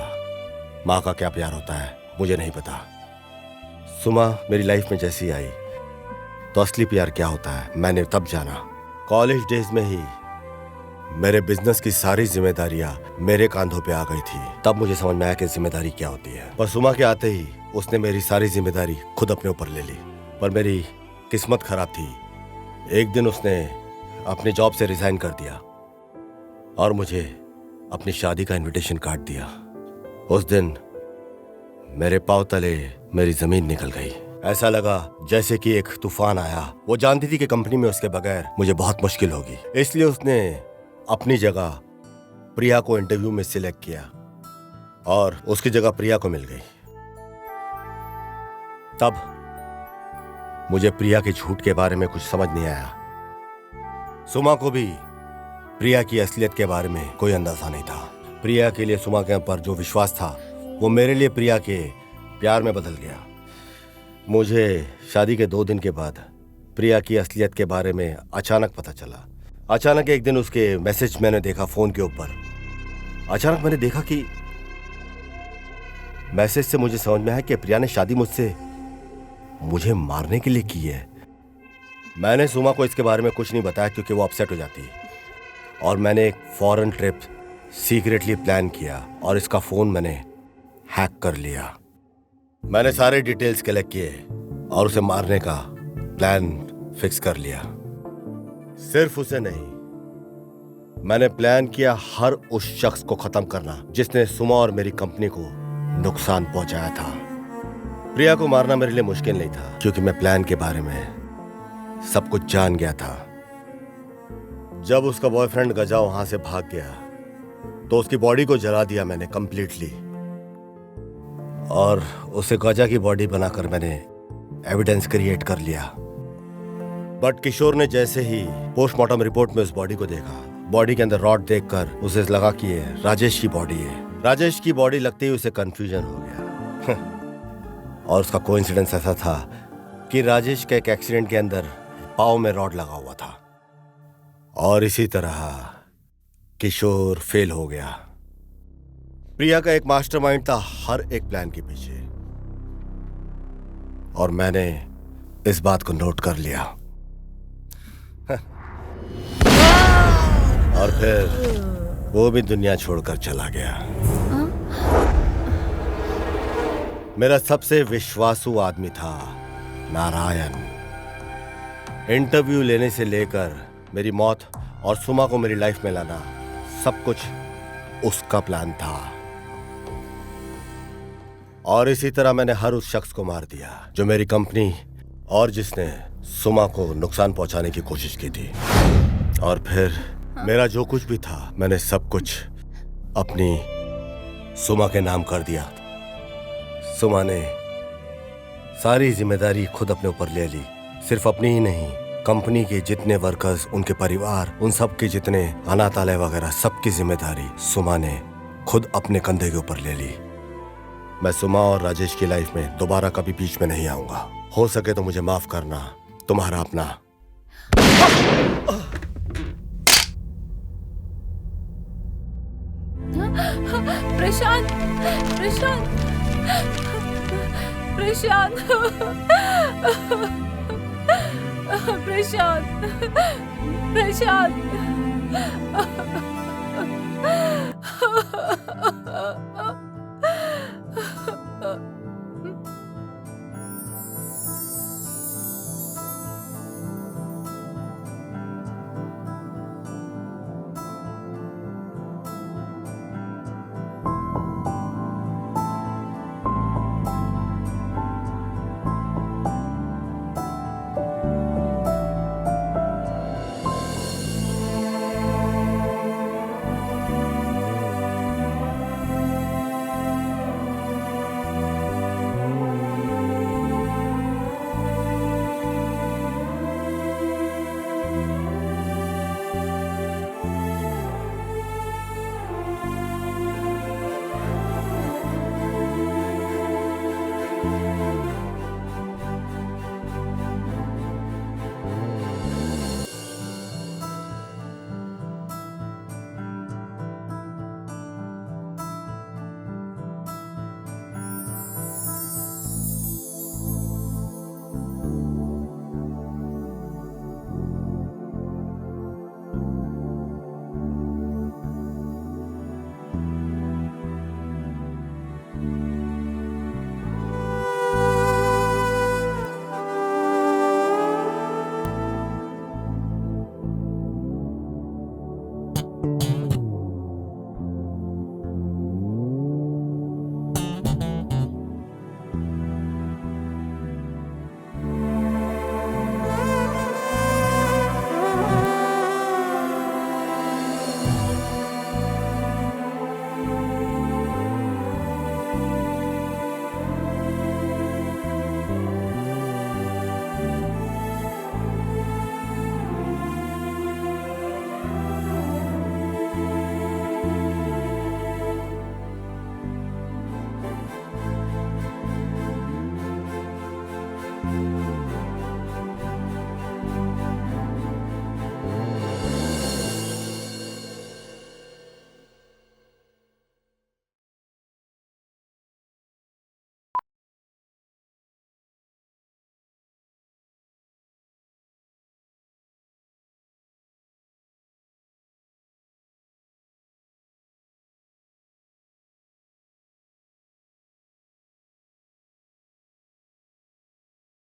माँ का क्या प्यार होता है मुझे नहीं पता। सुमा मेरी लाइफ में जैसी आई तो असली प्यार क्या होता है मैंने तब जाना। कॉलेज डेज में ही मेरे बिजनेस की सारी जिम्मेदारियां मेरे कांधों पे आ गई थी। तब मुझे समझ में आया कि जिम्मेदारी क्या होती है। पर सुमा के आते ही उसने मेरी सारी जिम्मेदारी खुद अपने ऊपर ले ली। पर मेरी किस्मत खराब थी। एक दिन उसने अपनी जॉब से रिजाइन कर दिया और मुझे अपनी शादी का इनविटेशन कार्ड दिया। उस दिन मेरे पांव तले मेरी जमीन निकल गई। ऐसा लगा जैसे कि एक तूफान आया। वो जानती थी कि कंपनी में उसके बगैर मुझे बहुत मुश्किल होगी, इसलिए उसने अपनी जगह प्रिया को इंटरव्यू में सिलेक्ट किया और उसकी जगह प्रिया को मिल गई। तब मुझे प्रिया के झूठ के बारे में कुछ समझ नहीं आया। सुमा को भी प्रिया की असलियत के बारे में कोई अंदाजा नहीं था। प्रिया के लिए सुमा के ऊपर जो विश्वास था वो मेरे लिए प्रिया के प्यार में बदल गया। मुझे शादी के 2 दिन के बाद प्रिया की असलियत के बारे में अचानक पता चला। अचानक एक दिन उसके मैसेज मैंने देखा फोन के ऊपर। अचानक मैंने देखा कि मैसेज से मुझे समझ में आया कि प्रिया ने शादी मुझे मारने के लिए की है। मैंने सुमा को इसके बारे में कुछ नहीं बताया क्योंकि वो अपसेट हो जाती। और मैंने एक फॉरेन ट्रिप सीक्रेटली प्लान किया और इसका फोन मैंने हैक कर लिया। मैंने सारे डिटेल्स कलेक्ट किए और उसे मारने का प्लान फिक्स कर लिया। सिर्फ उसे नहीं, मैंने प्लान किया हर उस शख्स को खत्म करना जिसने सुमा और मेरी कंपनी को नुकसान पहुंचाया था। प्रिया को मारना मेरे लिए मुश्किल नहीं था क्योंकि मैं प्लान के बारे में सब कुछ जान गया था। जब उसका बॉयफ्रेंड गजा वहां से भाग गया तो उसकी बॉडी को जला दिया मैंने कंप्लीटली और उसे गजा की बॉडी बनाकर मैंने एविडेंस क्रिएट कर लिया। बट किशोर ने जैसे ही पोस्टमार्टम रिपोर्ट में उस बॉडी को देखा, बॉडी के अंदर रॉड देखकर उसे लगा कि ये राजेश की बॉडी है। राजेश की बॉडी लगते ही उसे कंफ्यूजन हो गया और उसका कोइंसिडेंस ऐसा था कि राजेश के एक एक्सीडेंट के अंदर पाँव में रॉड लगा हुआ था और इसी तरह किशोर फेल हो गया। प्रिया का एक मास्टरमाइंड था हर एक प्लान के पीछे और मैंने इस बात को नोट कर लिया। और फिर वो भी दुनिया छोड़कर चला गया। मेरा सबसे विश्वासु आदमी था नारायण। इंटरव्यू लेने से लेकर मेरी मौत और सुमा को मेरी लाइफ में लाना, सब कुछ उसका प्लान था। और इसी तरह मैंने हर उस शख्स को मार दिया जो मेरी कंपनी और जिसने सुमा को नुकसान पहुंचाने की कोशिश की थी। और फिर मेरा जो कुछ भी था मैंने सब कुछ अपनी सुमा के नाम कर दिया। सुमा ने सारी जिम्मेदारी खुद अपने ऊपर ले ली, सिर्फ अपनी ही नहीं, कंपनी के जितने वर्कर्स, उनके परिवार, उन सब के जितने अनाथालय वगैरह, सबकी जिम्मेदारी सुमा ने खुद अपने कंधे के ऊपर ले ली। मैं सुमा और राजेश की लाइफ में दोबारा कभी बीच में नहीं आऊंगा। हो सके तो मुझे माफ करना, तुम्हारा अपना। प्रशांत, प्रशांत, प्रशांत, प्रशांत, प्रशांत।